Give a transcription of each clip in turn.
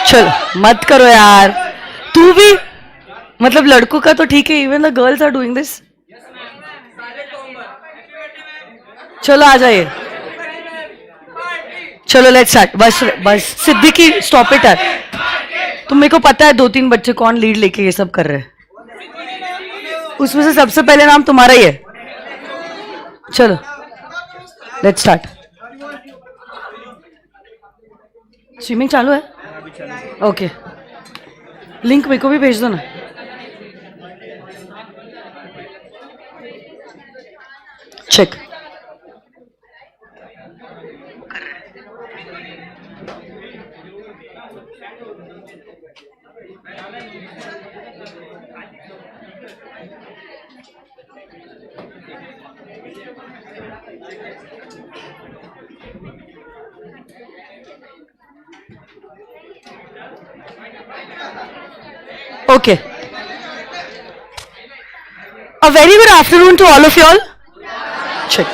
चलो मत करो यार, तू भी मतलब लड़कों का तो ठीक है, even the girls are doing this. चलो आ जाइए, चलो लेट्स स्टार्ट. बस बस सिद्दीकी स्टॉप इट यार. तुम मेरे को पता है 2-3 बच्चे कौन लीड लेके ये सब कर रहे हैं, उसमें से सबसे पहले नाम तुम्हारा ही है. चलो लेट्स स्टार्ट. स्विमिंग चालू है? ओके, लिंक मेरे को भी भेज दो ना. Check. Okay. A very good afternoon to all of you all. Check.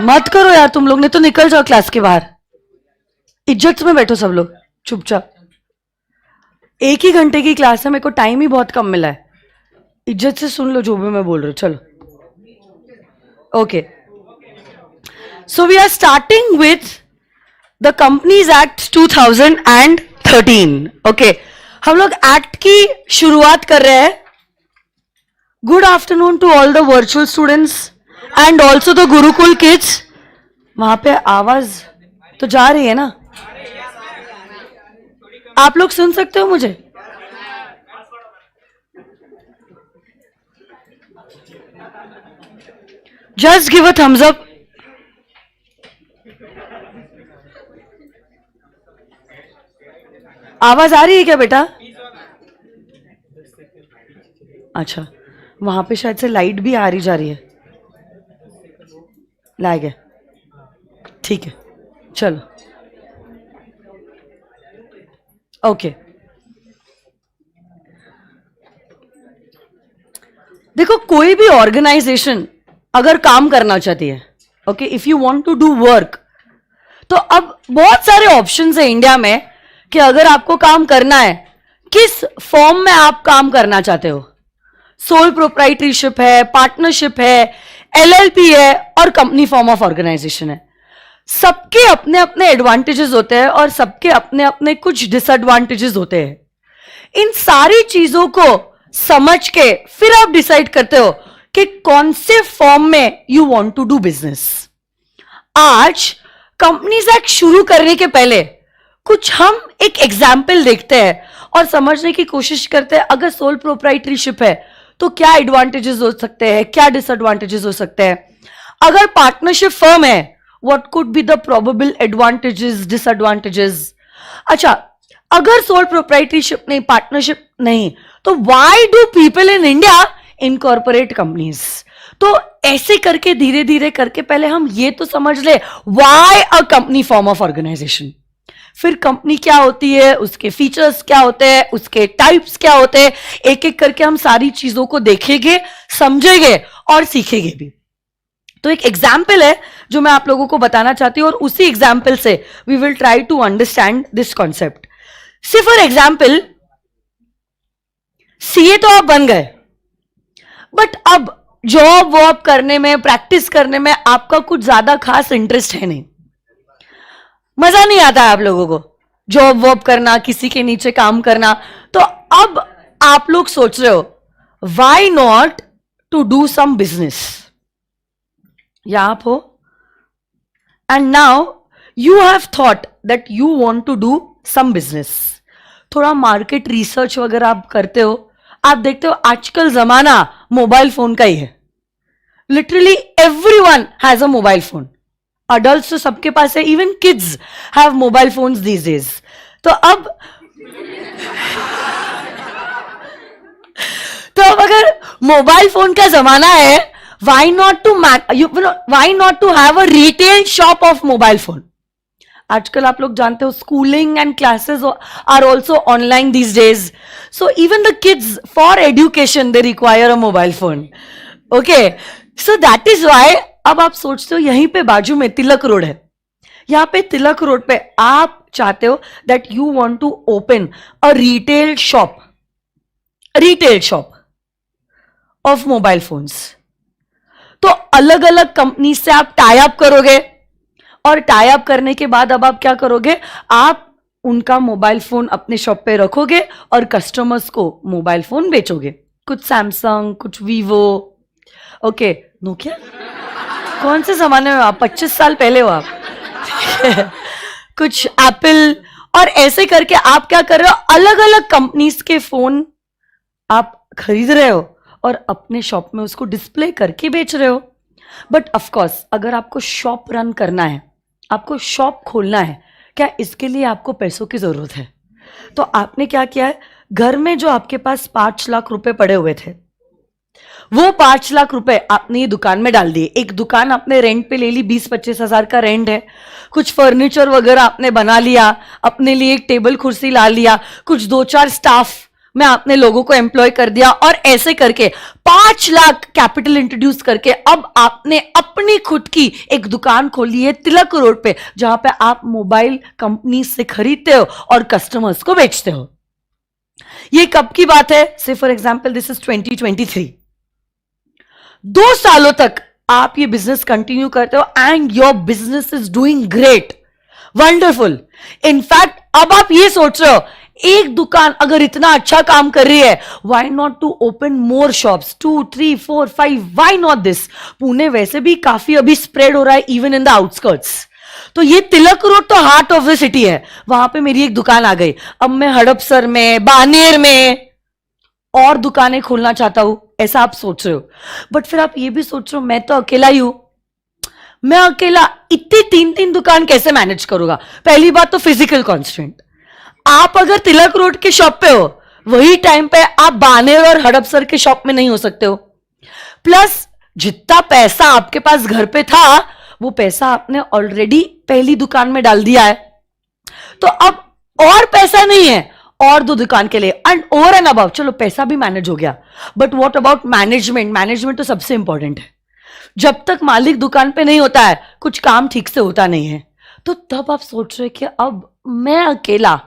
मत करो यार तुम लोग, नहीं तो निकल जाओ क्लास के बाहर. इज्जत में बैठो सब लोग चुपचाप. 1 ही घंटे की क्लास है, मेरे को टाइम ही बहुत कम मिला है. इज्जत से सुन लो जो भी मैं बोल रही हूँ. चलो okay. So we are starting with the companies act 2013. Okay, हम लोग एक्ट की शुरुआत कर रहे हैं. Good afternoon to all the virtual students and also the Gurukul kids. वहां पे आवाज तो जा रही है ना? आप लोग सुन सकते हो मुझे? Just give a thumbs up. आवाज आ रही है क्या बेटा? अच्छा, वहां पे शायद से लाइट भी आ रही जा रही है. लैग है, ठीक है. चलो ओके. देखो, कोई भी ऑर्गेनाइजेशन अगर काम करना चाहती है, okay, if you want to do work, तो अब बहुत सारे ऑप्शंस है इंडिया में कि अगर आपको काम करना है, किस फॉर्म में आप काम करना चाहते हो. सोल प्रोप्राइटरशिप है, पार्टनरशिप है, एलएलपी है और कंपनी फॉर्म ऑफ ऑर्गेनाइजेशन है. सबके अपने अपने एडवांटेजेस होते हैं और सबके अपने अपने कुछ डिसएडवांटेजेस होते हैं. इन सारी चीजों को समझ के फिर आप डिसाइड करते हो कि कौन से फॉर्म में you want to do business. आज कंपनीज एक्ट शुरू करने के पहले कुछ हम एक एग्जाम्पल देखते हैं और समझने की कोशिश करते हैं. अगर सोल प्रोप्राइटरशिप है तो क्या एडवांटेजेस हो सकते हैं, क्या डिसएडवांटेजेस हो सकते हैं. अगर पार्टनरशिप फर्म है, what could be the probable advantages, disadvantages. अच्छा, अगर सोल प्रोप्राइटरशिप नहीं, पार्टनरशिप नहीं, तो why do people in India incorporate companies. तो ऐसे करके धीरे धीरे करके पहले हम ये तो समझ ले why a company form of organisation. फिर कंपनी क्या होती है, उसके फीचर्स क्या होते हैं, उसके टाइप्स क्या होते हैं, एक एक करके हम सारी चीजों को देखेंगे, समझेंगे और सीखेंगे भी. तो एक एग्जाम्पल है जो मैं आप लोगों को बताना चाहती हूं और उसी एग्जाम्पल से we will try to understand this concept. See for example, CA तो आप बन गए, बट अब जॉब वॉब करने में, प्रैक्टिस करने में आपका कुछ ज्यादा खास इंटरेस्ट है नहीं. मजा नहीं आता है आप लोगों को जॉब वॉब करना, किसी के नीचे काम करना. तो अब आप लोग सोच रहे हो why not to do some business. या आप हो and now you have thought that you want to do some business. थोड़ा मार्केट रिसर्च वगैरह आप करते हो, आप देखते हो आजकल जमाना मोबाइल फोन का ही है. Literally everyone has a mobile phone. Adult तो सबके पास है, even kids have mobile phones these days. तो अब अगर मोबाइल फोन का जमाना है, why not to have a retail shop of mobile phone. आजकल आप लोग जानते हो schooling and classes are also online these days. So even the kids for education they require a mobile phone. Okay, so that is why अब आप सोचते हो यहीं पे बाजू में तिलक रोड है, यहाँ पे तिलक रोड पे आप चाहते हो that you want to open a retail shop of mobile phones. तो अलग अलग कंपनी से आप टाई अप करोगे, और टाई अप करने के बाद अब आप क्या करोगे, आप उनका मोबाइल फोन अपने शॉप पे रखोगे और कस्टमर्स को मोबाइल फोन बेचोगे। कुछ सैमसंग, कुछ वीवो, ओके नोकिया, कौन से जमाने में आप, 25 साल पहले हो आप कुछ एप्पल, और ऐसे करके आप क्या कर रहे हो, अलग अलग कंपनीज के फोन आप खरीद रहे हो और अपने शॉप में उसको डिस्प्ले करके बेच रहे हो। बट ऑफ कोर्स अगर आपको शॉप रन करना है, आपको शॉप खोलना है, क्या इसके लिए आपको पैसों की जरूरत है। तो आपने क्या किया है, घर में जो आपके पास 5 लाख रुपए पड़े हुए थे, वो 5 लाख रुपए आपने ये दुकान में डाल दिए। एक दुकान आपने रेंट पे ले ली, 20-25 हजार का रेंट है, कुछ फर्नीचर वगैरह आपने बना लिया, अपने लिए एक टेबल कुर्सी ला लिया, कुछ 2-4 स्टाफ में आपने लोगों को एम्प्लॉय कर दिया, और ऐसे करके 5 लाख कैपिटल इंट्रोड्यूस करके अब आपने अपनी खुद की एक दुकान खोली है तिलक रोड पे, जहां पे आप मोबाइल कंपनी से खरीदते हो और कस्टमर्स को बेचते हो। ये कब की बात है, से फॉर एग्जाम्पल दिस इज 2023। 2 सालों तक आप ये बिजनेस कंटिन्यू करते हो and your business is doing great, wonderful. In fact अब आप ये सोच रहे हो, एक दुकान अगर इतना अच्छा काम कर रही है, why not to open more shops, 2, 3, 4, 5, why not this. Pune वैसे भी काफी अभी स्प्रेड हो रहा है इवन इन द आउटस्कर्ट्स, तो ये तिलक रोड तो हार्ट ऑफ द सिटी है, वहां पे मेरी एक दुकान आ गई। अब मैं हड़पसर में, बानेर में और दुकानें खोलना चाहता हूं, ऐसा आप सोच रहे हो। बट फिर आप ये भी सोच रहे हो, मैं तो अकेला ही हूं, मैं अकेला इतनी 3-3 दुकान कैसे मैनेज करूंगा। पहली बात तो फिजिकल कॉन्स्टेंट, आप अगर तिलक रोड के शॉप पे हो, वही टाइम पे आप बानेर और हड़पसर के शॉप में नहीं हो सकते हो। प्लस जितना पैसा आपके पास घर पे था, वो पैसा आपने ऑलरेडी पहली दुकान में डाल दिया है, तो अब और पैसा नहीं है और 2 दुकान के लिए, एंड ओवर एंड अबव चलो पैसा भी मैनेज हो गया। But what about management, management तो सबसे इंपॉर्टेंट है। जब तक मालिक दुकान पे नहीं होता है, कुछ काम ठीक से होता नहीं है। तो तब आप सोच रहे कि अब मैं अकेला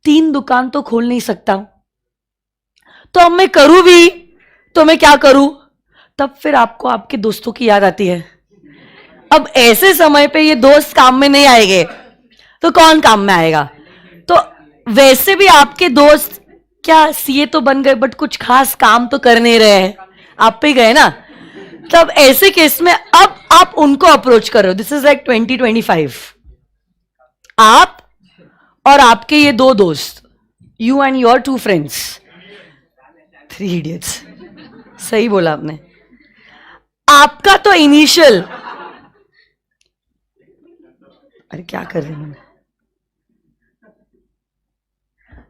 3 दुकान तो खोल नहीं सकता, तो अब मैं करूं भी तो मैं क्या करूं। तब फिर आपको आपके दोस्तों की याद आती है। अब ऐसे समय पे ये दोस्त काम में नहीं आएंगे तो कौन काम में आएगा। तो वैसे भी आपके दोस्त क्या सीए तो बन गए, बट कुछ खास काम तो कर नहीं रहे हैं, आप पे गए ना। तब ऐसे केस में अब आप उनको अप्रोच कर रहे हो। दिस इज लाइक 2025, आप और आपके ये 2 दोस्त, you and your 2 friends, 3 idiots, सही बोला आपने। आपका तो इनिशियल, अरे क्या कर रही हूं,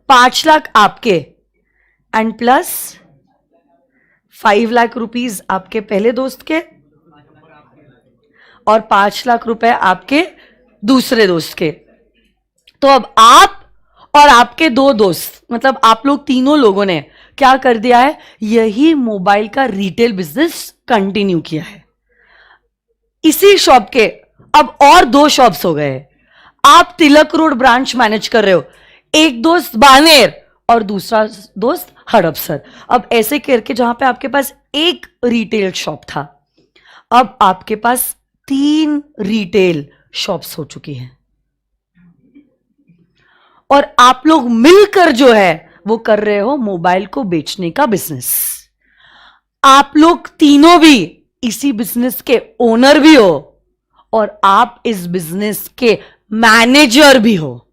5 लाख आपके एंड प्लस 5 लाख रुपीज आपके पहले दोस्त के, और 5 लाख रुपए आपके दूसरे दोस्त के। तो अब आप और आपके 2 दोस्त, मतलब आप लोग तीनों लोगों ने क्या कर दिया है, यही मोबाइल का रिटेल बिजनेस कंटिन्यू किया है। इसी शॉप के अब और 2 शॉप्स हो गए। आप तिलक रोड ब्रांच मैनेज कर रहे हो, एक दोस्त बानेर और दूसरा दोस्त हड़पसर। अब ऐसे करके जहां पे आपके पास एक रिटेल शॉप था, अब आपके पास 3 रिटेल शॉप्स हो चुकी हैं, और आप लोग मिलकर जो है वो कर रहे हो मोबाइल को बेचने का बिजनेस। आप लोग तीनों भी इसी बिजनेस के ओनर भी हो और आप इस बिजनेस के मैनेजर भी हो।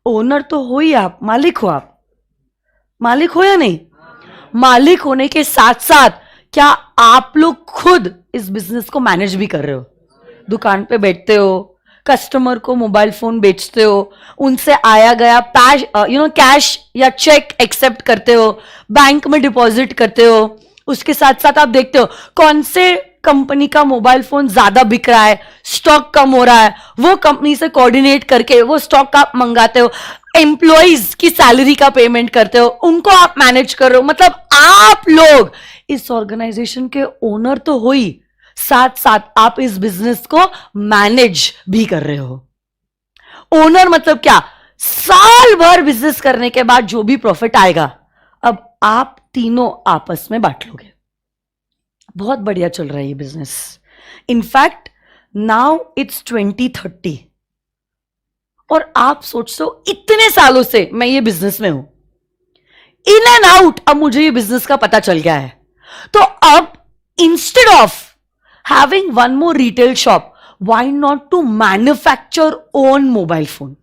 ओनर तो हो ही आप, मालिक हो आप, मालिक हो या नहीं। मालिक होने के साथ साथ क्या आप लोग खुद इस बिजनेस को मैनेज भी कर रहे हो। दुकान पे बैठते हो, कस्टमर को मोबाइल फोन बेचते हो, उनसे आया गया कैश या चेक एक्सेप्ट करते हो, बैंक में डिपॉजिट करते हो। उसके साथ साथ आप देखते हो कौन से कंपनी का मोबाइल फोन ज्यादा बिक रहा है, स्टॉक कम हो रहा है, वो कंपनी से कोऑर्डिनेट करके वो स्टॉक आप मंगाते हो, एम्प्लॉइज की सैलरी का पेमेंट करते हो, उनको आप मैनेज कर रहे हो। मतलब आप लोग इस ऑर्गेनाइजेशन के ओनर तो हो ही, साथ साथ आप इस बिजनेस को मैनेज भी कर रहे हो। ओनर मतलब क्या, साल भर बिजनेस करने के बाद जो भी प्रॉफिट आएगा अब आप तीनों आपस में बांट लोगे। बहुत बढ़िया चल रहा है ये बिजनेस। इनफैक्ट नाउ इट्स 2030 और आप सोचते हो इतने सालों से मैं ये बिजनेस में हूं, इन एंड आउट अब मुझे ये बिजनेस का पता चल गया है। तो अब instead of having one more retail shop, why not to manufacture own mobile phone.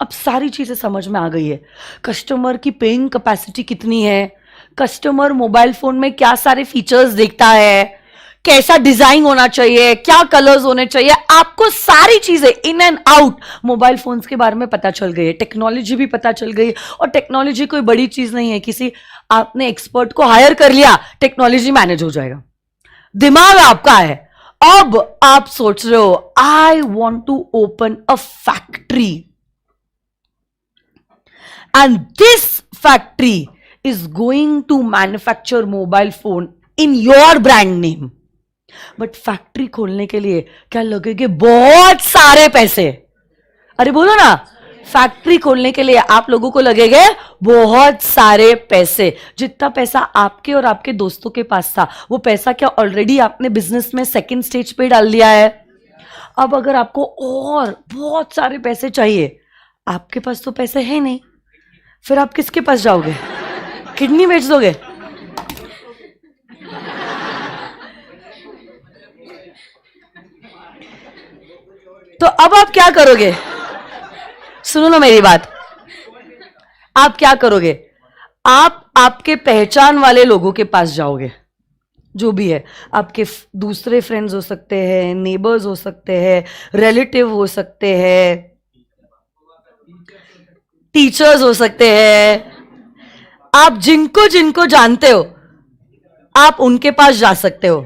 अब सारी चीजें समझ में आ गई है, कस्टमर की पेइंग कैपेसिटी कितनी है, कस्टमर मोबाइल फोन में क्या सारे फीचर्स देखता है, कैसा डिजाइन होना चाहिए, क्या कलर्स होने चाहिए, आपको सारी चीजें in and out mobile phones के बारे में पता चल गई है। टेक्नोलॉजी भी पता चल गई, और टेक्नोलॉजी कोई बड़ी चीज नहीं है, किसी आपने एक्सपर्ट को हायर कर लिया, टेक्नोलॉजी मैनेज हो जाएगा। दिमाग आपका है। अब आप सोच रहे हो I want to open a factory, and this factory is going to manufacture mobile phone in your brand name. But factory खोलने के लिए क्या लगेंगे, बहुत सारे पैसे। अरे बोलो ना, फैक्ट्री खोलने के लिए आप लोगों को लगेंगे बहुत सारे पैसे। जितना पैसा आपके और आपके दोस्तों के पास था, वो पैसा क्या ऑलरेडी आपने बिजनेस में सेकंड स्टेज पे डाल दिया है। अब अगर आपको और बहुत सारे पैसे चाहिए, आपके पास तो पैसे है नहीं, फिर आप किसके पास जाओगे, किडनी बेच दोगे? तो अब आप क्या करोगे, सुनो ना मेरी बात, आप क्या करोगे, आप आपके पहचान वाले लोगों के पास जाओगे, जो भी है, आपके दूसरे फ्रेंड्स हो सकते हैं, नेबर्स हो सकते हैं, रिलेटिव हो सकते हैं, टीचर्स हो सकते हैं, आप जिनको जिनको जानते हो आप उनके पास जा सकते हो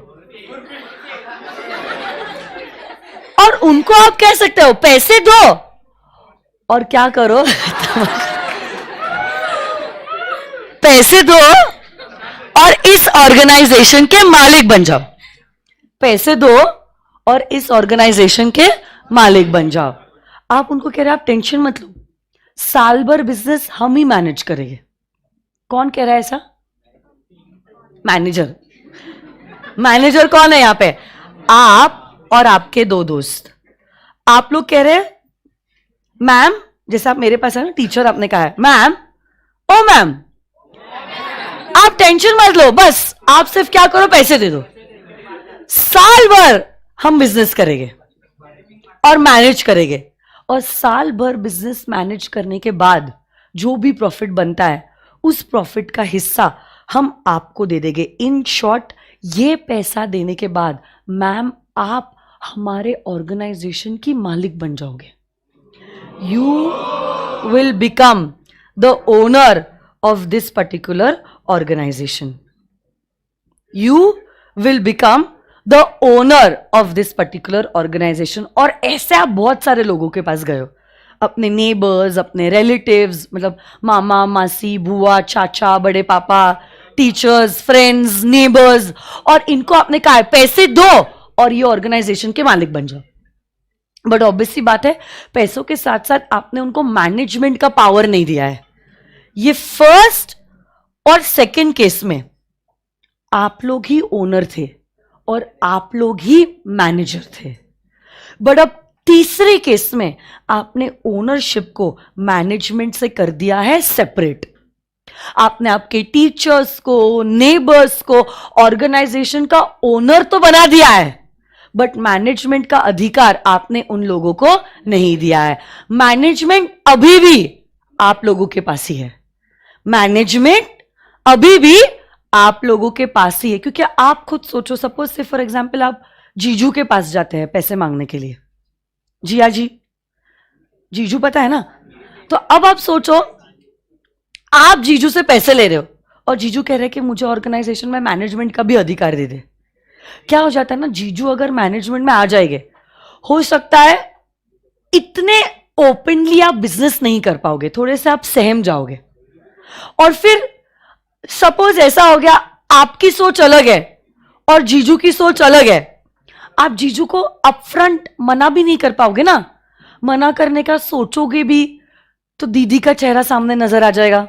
और उनको आप कह सकते हो पैसे दो, और क्या करो पैसे दो और इस ऑर्गेनाइजेशन के मालिक बन जाओ। पैसे दो और इस ऑर्गेनाइजेशन के मालिक बन जाओ। आप उनको कह रहे हैं आप टेंशन मत लो, साल भर बिजनेस हम ही मैनेज करेंगे। कौन कह रहा है ऐसा? मैनेजर। मैनेजर कौन है यहां पे? आप और आपके दो दोस्त। आप लोग कह रहे हैं मैम, जैसे आप मेरे पास है ना, टीचर आपने कहा है मैम, ओ मैम आप टेंशन मत लो, बस आप सिर्फ क्या करो, पैसे दे दो, साल भर हम बिजनेस करेंगे और मैनेज करेंगे, और साल भर बिजनेस मैनेज करने के बाद जो भी प्रॉफिट बनता है उस प्रॉफिट का हिस्सा हम आपको दे देंगे। इन शॉर्ट, ये पैसा देने के बाद मैम आप हमारे ऑर्गेनाइजेशन की मालिक बन जाओगे। You will become the owner of this particular organisation. You will become the owner of this particular organisation. और ऐसे आप बहुत सारे लोगों के पास गए हो, अपने नेबर्स, अपने रिलेटिव्स, मतलब मामा, मासी, बुआ, चाचा, बड़े पापा, टीचर्स, फ्रेंड्स, नेबर्स, और इनको आपने कहा है पैसे दो और ये ऑर्गेनाइजेशन के मालिक बन जाओ। बट ऑब्वियस सी बात है, पैसों के साथ साथ आपने उनको मैनेजमेंट का पावर नहीं दिया है। ये फर्स्ट और सेकंड केस में आप लोग ही ओनर थे और आप लोग ही मैनेजर थे, बट अब तीसरे केस में आपने ओनरशिप को मैनेजमेंट से कर दिया है सेपरेट। आपने आपके टीचर्स को, नेबर्स को ऑर्गेनाइजेशन का ओनर तो बना दिया है, बट मैनेजमेंट का अधिकार आपने उन लोगों को नहीं दिया है। मैनेजमेंट अभी भी आप लोगों के पास ही है, मैनेजमेंट अभी भी आप लोगों के पास ही है। क्योंकि आप खुद सोचो, सपोज से फॉर एग्जाम्पल आप जीजू के पास जाते हैं पैसे मांगने के लिए, जिया जी, जीजू पता है ना, तो अब आप सोचो आप जीजू से पैसे ले रहे हो और जीजू कह रहे हैं कि मुझे ऑर्गेनाइजेशन में मैनेजमेंट का भी अधिकार दे दे। क्या हो जाता है ना, जीजू अगर मैनेजमेंट में आ जाएंगे, हो सकता है इतने ओपनली आप बिजनेस नहीं कर पाओगे, थोड़े से आप सहम जाओगे, और फिर सपोज ऐसा हो गया आपकी सोच अलग है और जीजू की सोच अलग है, आप जीजू को अपफ्रंट मना भी नहीं कर पाओगे ना, मना करने का सोचोगे भी तो दीदी का चेहरा सामने नजर आ जाएगा,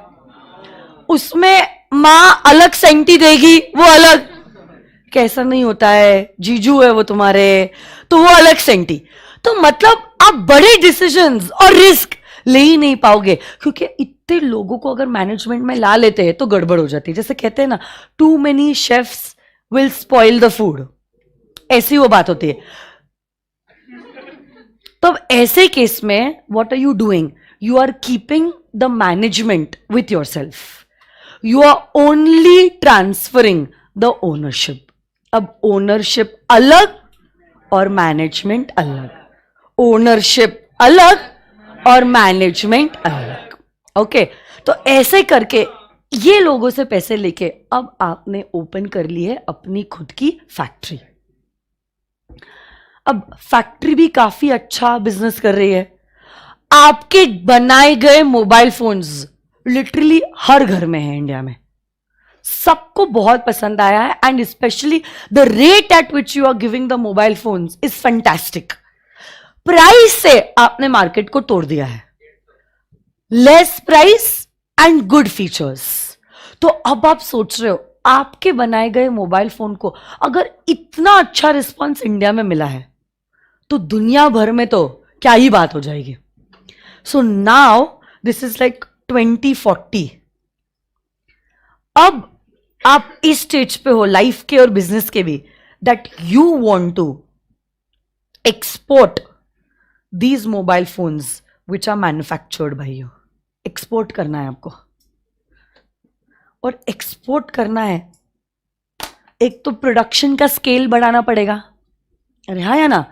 उसमें मां अलग सेंटी देगी, वो अलग, कैसा नहीं होता है, जीजू है वो तुम्हारे, तो वो अलग सेंटी। तो मतलब आप बड़े डिसीजंस और रिस्क ले ही नहीं पाओगे, क्योंकि इतने लोगों को अगर मैनेजमेंट में ला लेते हैं तो गड़बड़ हो जाती है। जैसे कहते हैं ना, too many chefs will spoil the food, ऐसी वो बात होती है। तो अब ऐसे केस में what are you doing, you are keeping the management with your self, you are only transferring the ownership. अब ओनरशिप अलग और मैनेजमेंट अलग, ओनरशिप अलग और मैनेजमेंट अलग। ओके, तो ऐसे करके ये लोगों से पैसे लेके अब आपने ओपन कर ली है अपनी खुद की फैक्ट्री। अब फैक्ट्री भी काफी अच्छा बिजनेस कर रही है। आपके बनाए गए मोबाइल फोन्स लिटरली हर घर में है इंडिया में, सबको बहुत पसंद आया है, and specially the rate at which you are giving the mobile phones is fantastic. Price से आपने मार्केट को तोड़ दिया है, less price and good features. तो अब आप सोच रहे हो, आपके बनाए गए मोबाइल फोन को अगर इतना अच्छा रिस्पॉन्स इंडिया में मिला है तो दुनिया भर में तो क्या ही बात हो जाएगी। So now this is like 2040। अब आप इस स्टेज पे हो लाइफ के और बिजनेस के भी, that you want to export these mobile phones which are manufactured by you. Export करना है आपको, और एक्सपोर्ट करना है, एक तो प्रोडक्शन का स्केल बढ़ाना पड़ेगा। अरे हाँ या ना,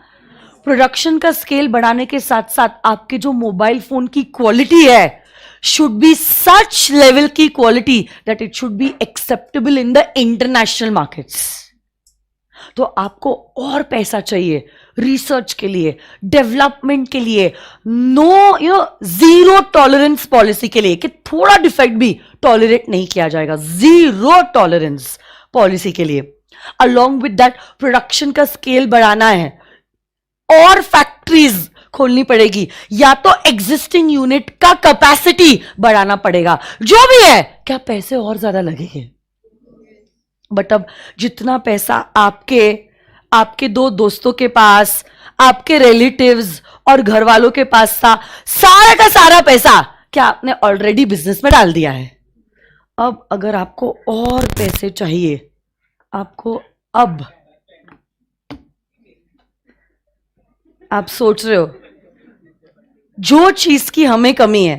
प्रोडक्शन का स्केल बढ़ाने के साथ साथ आपके जो मोबाइल फोन की क्वालिटी है शुड बी सच लेवल की quality that it should be acceptable in the international markets. तो आपको और पैसा चाहिए रिसर्च के लिए, डेवलपमेंट के लिए, नो जीरो टॉलरेंस पॉलिसी के लिए, कि थोड़ा डिफेक्ट भी टॉलरेट नहीं किया जाएगा, जीरो टॉलरेंस पॉलिसी के लिए। अलोंग विद दैट प्रोडक्शन का स्केल बढ़ाना है, और फैक्ट्रीज खोलनी पड़ेगी, या तो एग्जिस्टिंग यूनिट का कैपेसिटी बढ़ाना पड़ेगा, जो भी है। क्या पैसे और ज्यादा लगेंगे, बट अब जितना पैसा आपके दो दोस्तों के पास, आपके रिलेटिव्स और घर वालों के पास था, सारा का सारा पैसा क्या आपने ऑलरेडी बिजनेस में डाल दिया है। अब अगर आपको और पैसे चाहिए, आपको अब आप सोच रहे हो जो चीज की हमें कमी है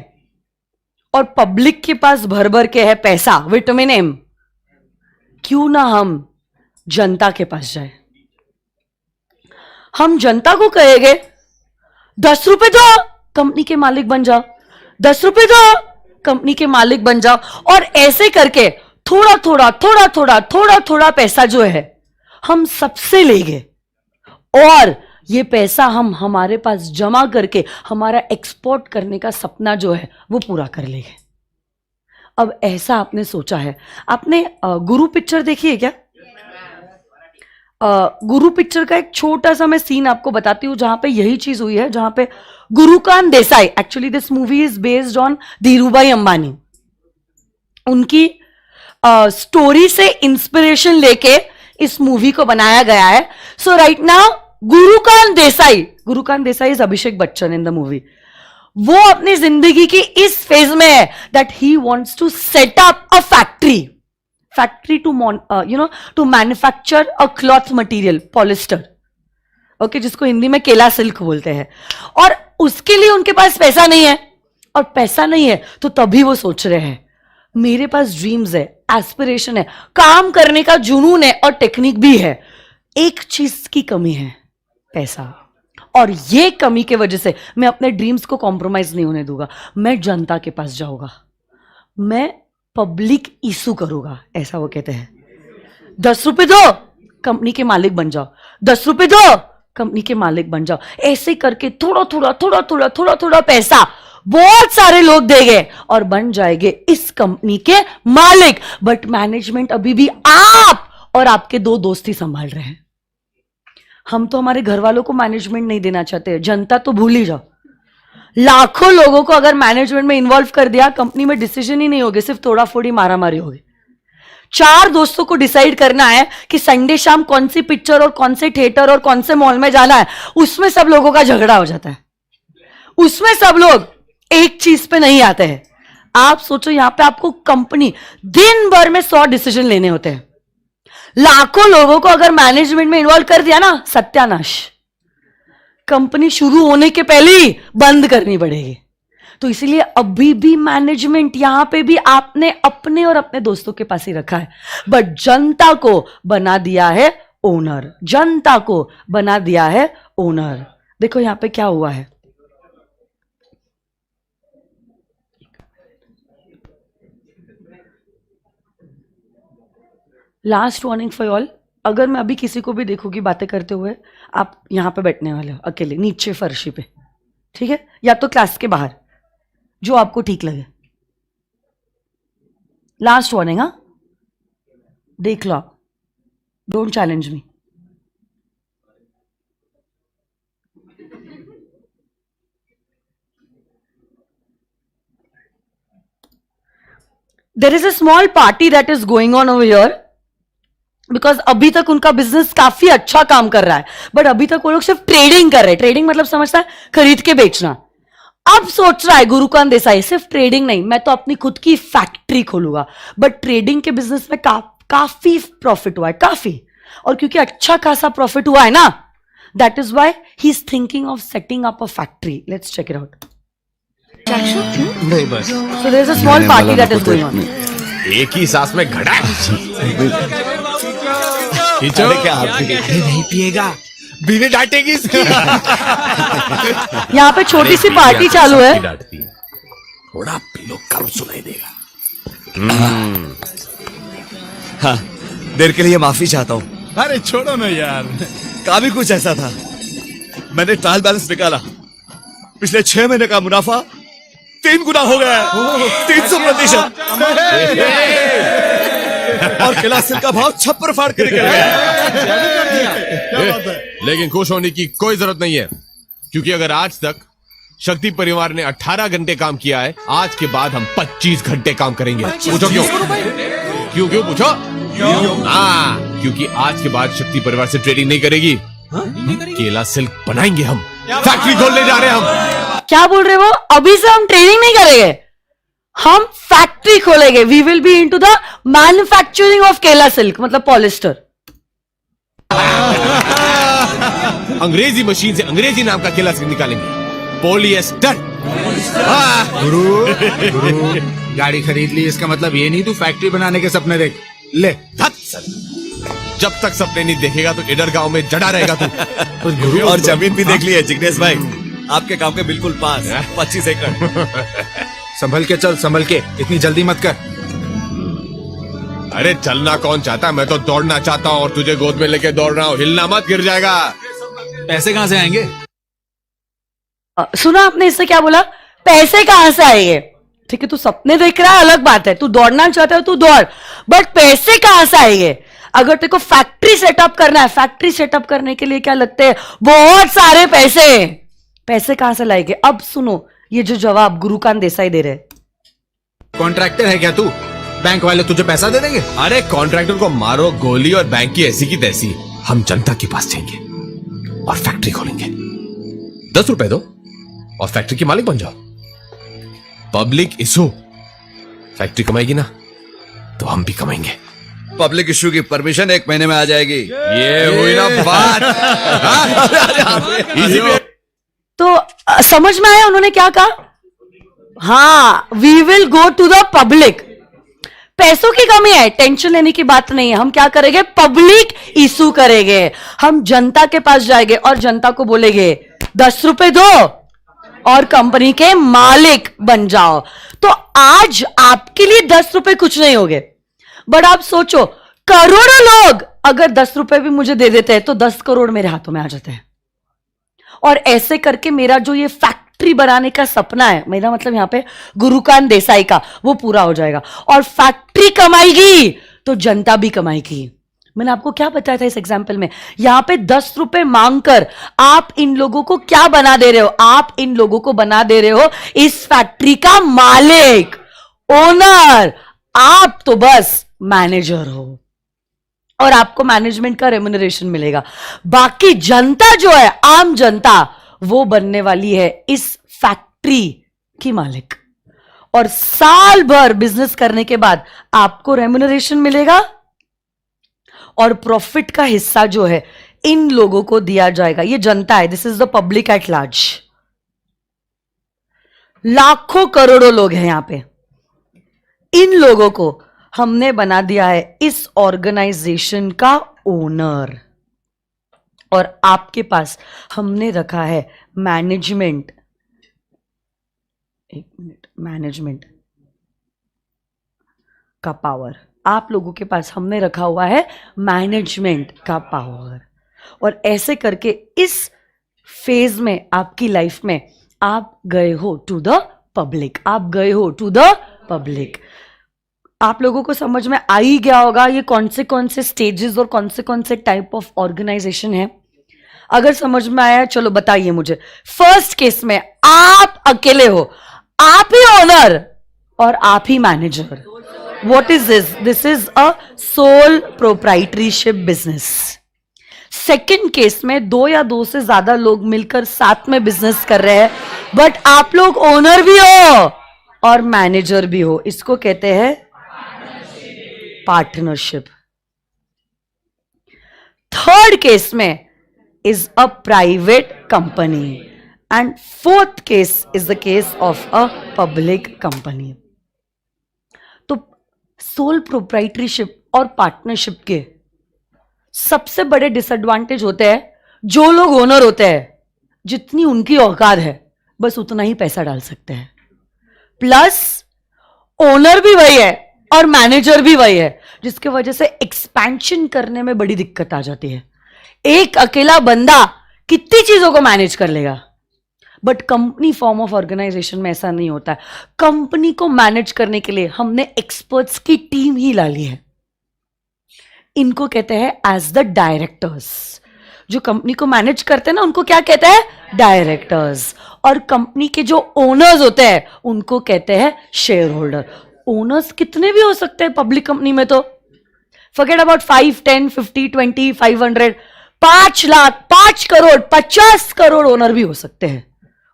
और पब्लिक के पास भर भर के है पैसा, विटामिन एम, क्यों ना हम जनता के पास जाए। हम जनता को कहेंगे 10 रुपए दो, कंपनी के मालिक बन जाओ, 10 रुपए दो, कंपनी के मालिक बन जाओ। और ऐसे करके थोड़ा थोड़ा थोड़ा थोड़ा थोड़ा थोड़ा पैसा जो है हम सबसे लेंगे, और ये पैसा हम हमारे पास जमा करके हमारा एक्सपोर्ट करने का सपना जो है वो पूरा कर लेंगे। अब ऐसा आपने सोचा है। आपने गुरु पिक्चर देखी है क्या? गुरु पिक्चर का एक छोटा सा मैं सीन आपको बताती हूँ जहां पे यही चीज हुई है, जहां पे Gurukant Desai, actually this movie is based on Dhirubhai Ambani, उनकी स्टोरी से इंस्पिरेशन लेके इस मूवी को बनाया गया है। So right now Gurukant Desai is Abhishek Bachchan in the movie. वो अपनी जिंदगी की इस फेज में है that he wants to set up a factory to manufacture a cloth material, polyester, okay, जिसको हिंदी में केला सिल्क बोलते हैं। और उसके लिए उनके पास पैसा नहीं है, और पैसा नहीं है तो तभी वो सोच रहे हैं मेरे पास ड्रीम्स है, एस्पिरेशन है, काम करने का जुनून है और टेक्निक भी है, एक चीज की कमी है, पैसा। और ये कमी के वजह से मैं अपने ड्रीम्स को कॉम्प्रोमाइज नहीं होने दूंगा, मैं जनता के पास जाऊंगा, मैं पब्लिक इशू करूंगा, ऐसा वो कहते हैं। 10 रुपए दो, कंपनी के मालिक बन जाओ, 10 रुपए दो, कंपनी के मालिक बन जाओ। ऐसे करके थोड़ा थोड़ा थोड़ा थोड़ा थोड़ा थोड़ा पैसा बहुत सारे लोग देंगे और बन जाएंगे इस कंपनी के मालिक। बट मैनेजमेंट अभी भी आप और आपके दो दोस्त ही संभाल रहे हैं। हम तो हमारे घर वालों को मैनेजमेंट नहीं देना चाहते, जनता तो भूल ही जाओ। लाखों लोगों को अगर मैनेजमेंट में इन्वॉल्व कर दिया, कंपनी में डिसीजन ही नहीं होगी, सिर्फ तोड़ा फोड़ी मारा मारी होगी। 4 दोस्तों को डिसाइड करना है कि संडे शाम कौन सी पिक्चर और कौन से थिएटर और कौन से मॉल में जाना है, उसमें सब लोगों का झगड़ा हो जाता है। उसमें सब लोग एक चीज पे नहीं आते हैं। आप सोचो, यहां पे आपको कंपनी दिन भर में 100 डिसीजन लेने होते हैं। लाखों लोगों को अगर मैनेजमेंट में इन्वॉल्व कर दिया ना, सत्यानाश। कंपनी शुरू होने के पहले ही बंद करनी पड़ेगी। तो इसीलिए अभी भी मैनेजमेंट यहां पे भी आपने अपने और अपने दोस्तों के पास ही रखा है, बट जनता को बना दिया है ओनर। जनता को बना दिया है ओनर। देखो यहां पे क्या हुआ है। लास्ट वार्निंग फॉर ऑल, अगर मैं अभी किसी को भी देखूंगी बातें करते हुए, आप यहां पे बैठने वाले हो अकेले नीचे फर्शी पे, ठीक है, या तो क्लास के बाहर, जो आपको ठीक लगे। लास्ट वार्निंग, हाँ, देख लो आप, don't challenge me. There is a small party that is going on over here, because अभी तक उनका बिजनेस काफी अच्छा काम कर रहा है, बट अभी तक वो लोग सिर्फ ट्रेडिंग कर रहे हैं। ट्रेडिंग मतलब समझता है, खरीद के बेचना। अब सोच रहा है गुरुकांत देसाई, सिर्फ ट्रेडिंग नहीं, मैं तो अपनी खुद की फैक्ट्री खोलूंगा। बट ट्रेडिंग के बिजनेस में काफी प्रॉफिट हुआ है, काफी। और क्योंकि अच्छा खासा प्रॉफिट हुआ है ना, that is why he is thinking of setting up a factory. Let's check it out. नहीं बस so there is a small party that is going on. एक ही सांस में घड़ा खींचो। क्या आप नहीं पिएगा, बीवी डांटेगी इसकी। यहाँ पे छोटी सी पार्टी चालू है। थोड़ा पी लो, कल सुनाई देगा। हाँ, देर के लिए माफी चाहता हूँ। अरे छोड़ो ना यार। काम ही कुछ ऐसा था। मैंने ट्रायल बैलेंस निकाला, पिछले 6 महीने का मुनाफा 3 गुना हो गया है, 300%। और क्लासिल का भाव छप्पर फाड़ के निकल गया। लेकिन खुश होने की कोई जरूरत नहीं है, क्योंकि अगर आज तक शक्ति परिवार ने 18 घंटे काम किया है, आज के बाद हम 25 घंटे काम करेंगे। पूछो क्यों? क्यों पूछो? हाँ, क्योंकि आज के बाद शक्ति परिवार से ट्रेडिंग नहीं करेगी। केला सिल्क बनाएंगे हम, फैक्ट्री खोलने जा रहे हैं हम। क्या बोल रहे हो? अभी से हम ट्रेनिंग नहीं करेंगे, हम फैक्ट्री खोलेंगे। We will be into the manufacturing of kela silk, मतलब पॉलिस्टर। अंग्रेजी मशीन से अंग्रेजी नाम का केला सिल्क निकालेंगे, पॉलिएस्टर। गुरु गाड़ी खरीद ली, इसका मतलब ये नहीं तू फैक्ट्री बनाने के सपने देख ले। जब तक सपने नहीं देखेगा तो इधर गांव में जड़ा रहेगा तू। और जमीन भी देख ली है जिग्नेश भाई, आपके गांव के बिल्कुल पास, 25 एकड़। संभल के चल, संभल के, इतनी जल्दी मत कर। अरे चलना कौन चाहता है, मैं तो दौड़ना चाहता हूँ, और तुझे गोद में लेके दौड़ रहा हूँ। हिलना मत, गिर जाएगा। पैसे कहाँ से आएंगे? सुना आपने इससे क्या बोला? पैसे कहां से आएंगे? ठीक है, तू सपने देख रहा है अलग बात है, तू दौड़ना चाहता है तू दौड़, बट पैसे कहां से आएंगे? अगर तेरे को फैक्ट्री सेटअप करना है, फैक्ट्री सेटअप करने के लिए क्या लगते हैं? बहुत सारे पैसे। पैसे कहां से लाएंगे? अब सुनो ये जो जवाब गुरुकांत देसाई दे रहे। कॉन्ट्रैक्टर है क्या तू? बैंक वाले तुझे पैसा दे देंगे? अरे कॉन्ट्रैक्टर को मारो गोली, और बैंक की ऐसी की तैसी। हम जनता के पास जाएंगे और फैक्ट्री खोलेंगे। 10 रुपए दो और फैक्ट्री के मालिक बन जाओ। पब्लिक इशू, फैक्ट्री कमाएगी ना तो हम भी कमाएंगे। पब्लिक इशू की परमिशन 1 महीने में आ जाएगी। ये हुई ना बात। इजी पे। तो समझ में आया उन्होंने क्या कहा? हाँ, we will go to the public. पैसों की कमी है, टेंशन लेने की बात नहीं है। हम क्या करेंगे? पब्लिक इशू करेंगे। हम जनता के पास जाएंगे और जनता को बोलेंगे 10 रुपए दो और कंपनी के मालिक बन जाओ। तो आज आपके लिए 10 रुपए कुछ नहीं होंगे, बट आप सोचो करोड़ों लोग अगर 10 रुपए भी मुझे दे देते हैं तो 10 करोड़ मेरे हाथों में आ जाते हैं। और ऐसे करके मेरा जो ये फैक्ट्री बनाने का सपना है, मेरा मतलब यहां पे गुरुकांत देसाई का, वो पूरा हो जाएगा। और फैक्ट्री कमाएगी तो जनता भी कमाएगी। मैंने आपको क्या बताया था इस एग्जाम्पल में? यहां पे 10 रुपए मांगकर आप इन लोगों को क्या बना दे रहे हो? आप इन लोगों को बना दे रहे हो इस फैक्ट्री का मालिक, ओनर। आप तो बस मैनेजर हो और आपको मैनेजमेंट का रेम्युनरेशन मिलेगा। बाकी जनता जो है, आम जनता, वो बनने वाली है इस फैक्ट्री की मालिक। और साल भर बिजनेस करने के बाद आपको रेम्युनरेशन मिलेगा और प्रॉफिट का हिस्सा जो है इन लोगों को दिया जाएगा। ये जनता है, this is the public at large. लाखों करोड़ों लोग हैं यहां पे। इन लोगों को हमने बना दिया है इस ऑर्गेनाइजेशन का ओनर, और आपके पास हमने रखा है मैनेजमेंट। एक मिनट, मैनेजमेंट का पावर। आप लोगों के पास हमने रखा हुआ है मैनेजमेंट का पावर। और ऐसे करके इस फेज में आपकी लाइफ में आप गए हो टू द पब्लिक, आप गए हो टू द पब्लिक। आप लोगों को समझ में आ ही गया होगा ये कौन से स्टेजेस और कौन से टाइप ऑफ ऑर्गेनाइजेशन है। अगर समझ में आया चलो बताइए मुझे। फर्स्ट केस में आप अकेले हो, आप ही ओनर और आप ही manager. What is this? This is a sole proprietorship business. Second case में 2 या 2 से ज्यादा लोग मिलकर साथ में बिजनेस कर रहे हैं, बट आप लोग ओनर भी हो और मैनेजर भी हो। इसको कहते हैं पार्टनरशिप। थर्ड केस में is a private company and fourth case is the case of a public company. तो सोल प्रोप्राइटरशिप और पार्टनरशिप के सबसे बड़े डिसएडवांटेज होते हैं, जो लोग ओनर होते हैं जितनी उनकी औकात है बस उतना ही पैसा डाल सकते हैं, प्लस ओनर भी वही है और मैनेजर भी वही है, जिसकी वजह से एक्सपेंशन करने में बड़ी दिक्कत आ जाती है। एक अकेला बंदा कितनी चीजों को मैनेज कर लेगा, but company form of organisation में ऐसा नहीं होता है। कंपनी को मैनेज करने के लिए हमने एक्सपर्ट्स की टीम ही ला ली है। इनको कहते हैं एज द डायरेक्टर्स। जो कंपनी को मैनेज करते हैं ना उनको क्या कहते हैं? डायरेक्टर्स। और कंपनी के जो ओनर्स होते हैं उनको कहते हैं शेयर होल्डर। ओनर्स कितने भी हो सकते हैं पब्लिक कंपनी में, तो forget about 5, 10, 50, 20, 500, 5 lakh, 5 crore, 50 crore owner भी हो सकते हैं।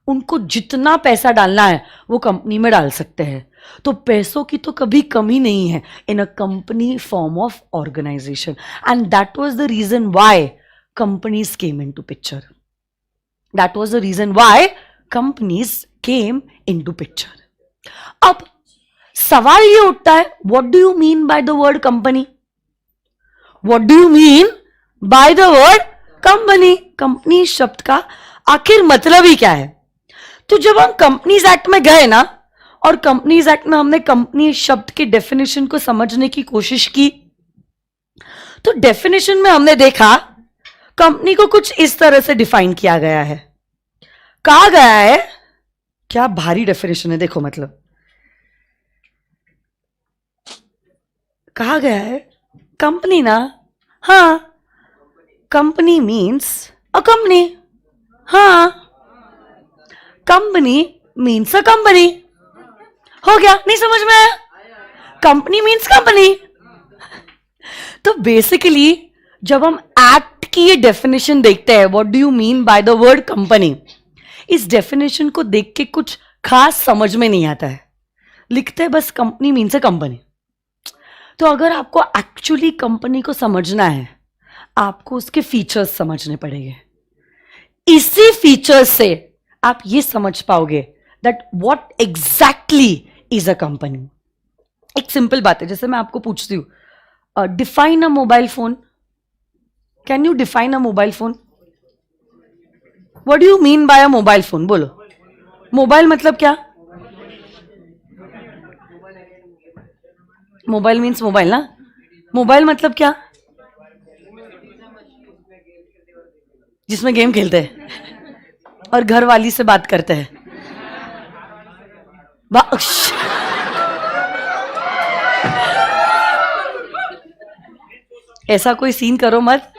उनको जितना पैसा डालना है वो कंपनी में डाल सकते हैं। तो पैसों की तो कभी कमी नहीं है in a company form of organization, and that was the reason why companies came into picture. That was the reason why companies came into picture. अब सवाल ये उठता है, what do you mean by the word company? What do you mean by the word company? Company शब्द का आखिर मतलब ही क्या है? तो जब हम कंपनीज एक्ट में गए ना, और कंपनीज एक्ट में हमने कंपनी शब्द की डेफिनेशन को समझने की कोशिश की, तो डेफिनेशन में हमने देखा कंपनी को कुछ इस तरह से डिफाइन किया गया है। कहा गया है, क्या भारी डेफिनेशन है, देखो मतलब कहा गया है कंपनी ना, हाँ, कंपनी मीन्स अ कंपनी। हाँ, कंपनी मीन्स अ कंपनी। हो गया? नहीं समझ में आया? Company means company. तो बेसिकली जब हम एक्ट की ये डेफिनेशन देखते हैं, what do you mean by the word company, इस डेफिनेशन को देख के कुछ खास समझ में नहीं आता है, लिखते हैं बस कंपनी मीन्स अ कंपनी। तो अगर आपको एक्चुअली कंपनी को समझना है, आपको उसके फीचर्स समझने पड़ेंगे। इसी फीचर्स से आप ये समझ पाओगे that what exactly is a company. एक सिंपल बात है, जैसे मैं आपको पूछती हूं, define a mobile phone. Can you define a mobile phone? What do you mean bye a mobile phone? बोलो। मोबाइल मतलब क्या? मोबाइल मीन्स मोबाइल ना। मोबाइल मतलब क्या? जिसमें गेम खेलते हैं और घर वाली से बात करते हैं। ऐसा कोई सीन करो मत,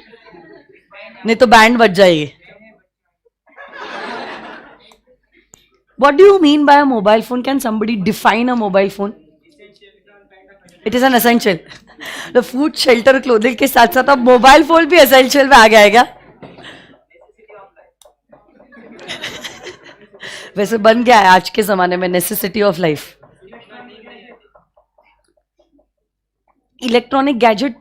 नहीं तो बैंड बज जाएगी. What do you mean by a mobile phone? Can somebody define a mobile phone? It is an essential. The food, shelter, clothing के साथ साथ अब मोबाइल फोन भी essential में आ गया है क्या? वैसे बन गया है आज के जमाने में necessity of life. Electronic gadget,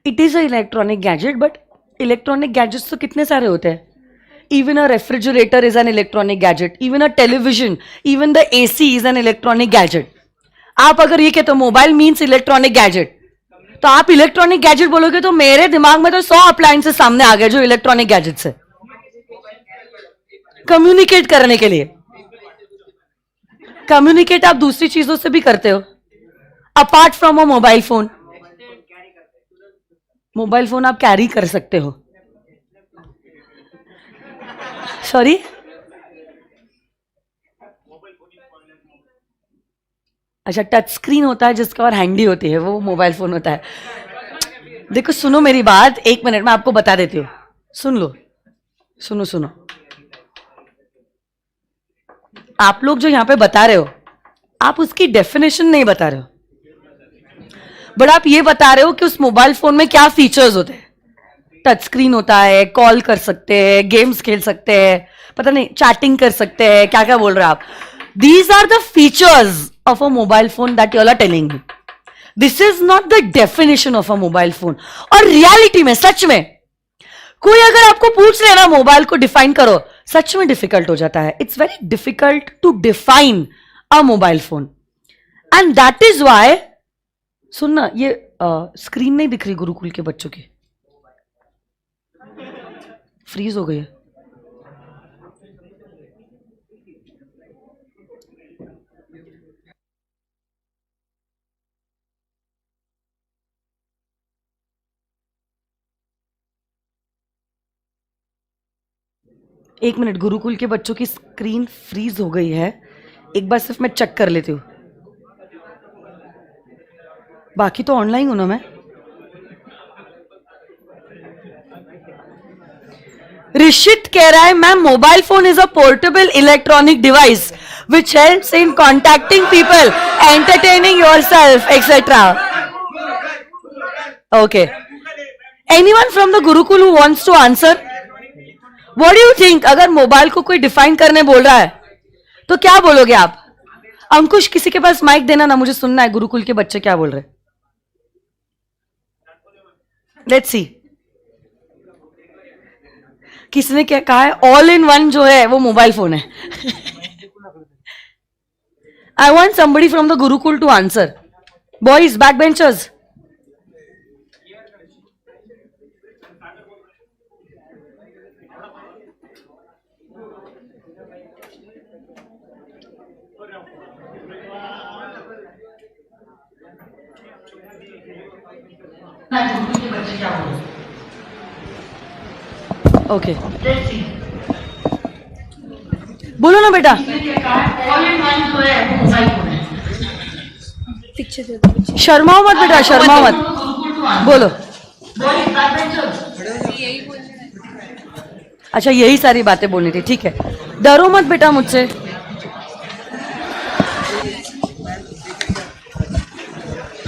it is an electronic gadget, but electronic gadgets तो कितने सारे होते हैं? Even a refrigerator is an electronic gadget. Even a television, even the AC is an electronic gadget. आप अगर ये कहते हो मोबाइल मीन्स इलेक्ट्रॉनिक गैजेट, तो आप इलेक्ट्रॉनिक गैजेट बोलोगे तो मेरे दिमाग में तो 100 अप्लायंसेस सामने आ गए जो इलेक्ट्रॉनिक गैजेट्स है. कम्युनिकेट करने के लिए. कम्युनिकेट आप दूसरी चीजों से भी करते हो apart from a mobile phone. Mobile phone आप कैरी कर सकते हो. सॉरी, अच्छा टच स्क्रीन होता है जिसका और हैंडी होती है वो मोबाइल फोन होता है. देखो सुनो मेरी बात, 1 मिनट में आपको बता देती हूँ. सुन लो, सुनो सुनो. आप लोग जो यहां पे बता रहे हो, आप उसकी डेफिनेशन नहीं बता रहे हो, बट आप ये बता रहे हो कि उस मोबाइल फोन में क्या फीचर्स होते हैं. टच स्क्रीन होता है, कॉल कर सकते हैं, गेम्स खेल सकते हैं, पता नहीं चैटिंग कर सकते हैं, क्या क्या बोल रहे हो आप. These are the features of a mobile phone that you are telling me. This is not the definition of a mobile phone. और रियलिटी में सच में कोई अगर आपको पूछ ले ना मोबाइल को डिफाइन करो, सच में डिफिकल्ट हो जाता है. It's very difficult to define a mobile phone and that is why. सुनना, ये स्क्रीन नहीं दिख रही गुरुकुल के बच्चों की, फ्रीज हो गई है. एक मिनट, गुरुकुल के बच्चों की स्क्रीन फ्रीज हो गई है. एक बार सिर्फ मैं चेक कर लेती हूँ. बाकी तो ऑनलाइन हूं ना मैं. ऋषित कह रहा है ma'am mobile phone is a portable electronic device which helps in contacting people, entertaining yourself etcetera. Okay, anyone from the gurukul who wants to answer? What do you think? अगर मोबाइल को कोई डिफाइन करने बोल रहा है तो क्या बोलोगे आप? अंकुश, किसी के पास माइक देना ना, मुझे सुनना है गुरुकुल के बच्चे क्या बोल रहे. Let's see. किसने क्या कहा है? ऑल इन वन जो है वो मोबाइल फोन है. I want somebody from the gurukul to answer. Boys, back benchers. Okay, बोलो ना बेटा. शर्माओ मत बेटा, शर्माओ मत, बोलो. अच्छा, यही सारी बातें बोलनी थी, ठीक है. डरो मत बेटा मुझसे.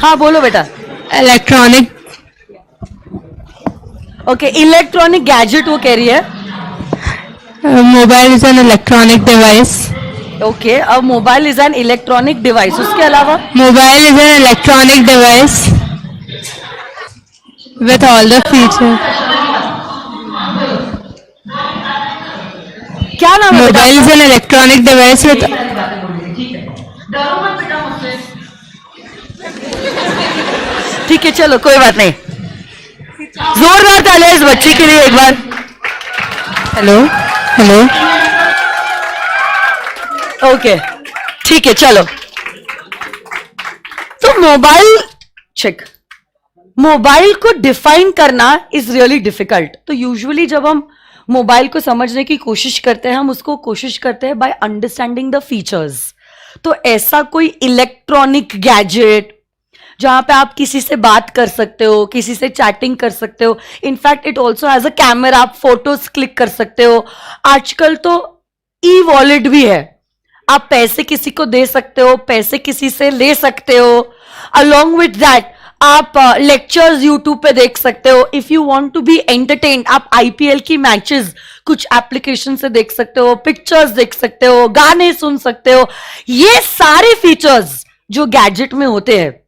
हाँ बोलो बेटा. इलेक्ट्रॉनिक. ओके, इलेक्ट्रॉनिक गैजेट वो कह रही है. Mobile is an electronic device. Okay, अब mobile is an electronic device, उसके अलावा? Mobile is an electronic device with all the feature. क्या नाम है? Mobile is an electronic device with. ठीक है, चलो कोई बात नहीं. जोरदार तालियां इस बच्ची के लिए एक बार. Hello hello. ओके, ठीक है, चलो. तो मोबाइल चेक, मोबाइल को डिफाइन करना इज रियली डिफिकल्ट. तो यूजुअली जब हम मोबाइल को समझने की कोशिश करते हैं, हम उसको कोशिश करते हैं बाय अंडरस्टैंडिंग द फीचर्स. तो ऐसा कोई इलेक्ट्रॉनिक गैजेट जहां पे आप किसी से बात कर सकते हो, किसी से चैटिंग कर सकते हो. In fact it also has a camera, आप फोटोज क्लिक कर सकते हो. आजकल तो ई वॉलेट भी है, आप पैसे किसी को दे सकते हो, पैसे किसी से ले सकते हो. अलॉन्ग विथ दैट आप लेक्चर्स यूट्यूब पे देख सकते हो. If you want to be entertained, आप आईपीएल की मैचेस कुछ एप्लीकेशन से देख सकते हो, पिक्चर्स देख सकते हो, गाने सुन सकते हो. ये सारे फीचर्स जो गैजेट में होते हैं,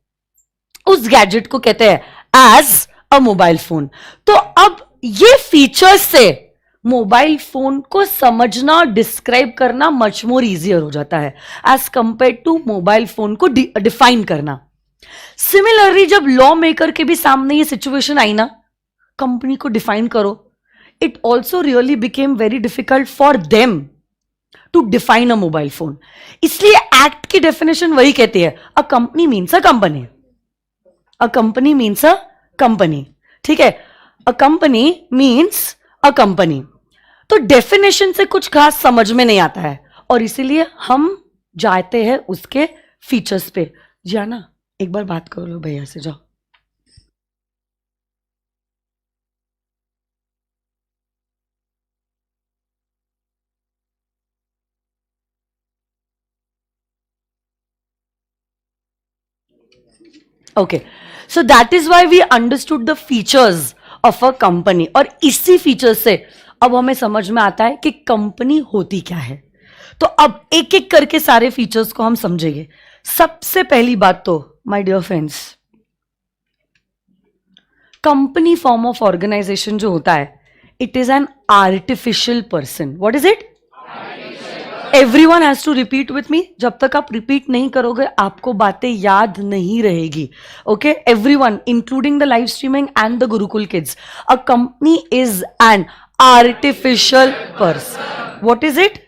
उस गैजेट को कहते हैं एज अ मोबाइल फोन. तो अब ये फीचर्स से मोबाइल फोन को समझना, डिस्क्राइब करना मच मोर इजियर हो जाता है as compared to mobile phone को डिफाइन करना. सिमिलरली जब लॉ मेकर के भी सामने ये सिचुएशन आई ना, कंपनी को डिफाइन करो, it also really became very difficult for them to define a mobile phone. इसलिए एक्ट की डेफिनेशन वही कहती है, a company means a company. A company means a company. ठीक है, a company means a company. तो definition से कुछ खास समझ में नहीं आता है और इसीलिए हम जाते हैं उसके फीचर्स पे. जाना एक बार बात कर लो भैया से, जाओ. Okay, so that is why we understood the features of a company. और इसी फीचर्स से अब हमें समझ में आता है कि कंपनी होती क्या है. तो अब एक एक करके सारे फीचर्स को हम समझेंगे. सबसे पहली बात तो my dear friends, company form of organisation जो होता है, it is an artificial person. What is it? Everyone has to repeat with me. जब तक आप रिपीट नहीं करोगे आपको बातें याद नहीं रहेगी. Okay, everyone including the live streaming and the Gurukul kids, a company is an artificial person. What is it?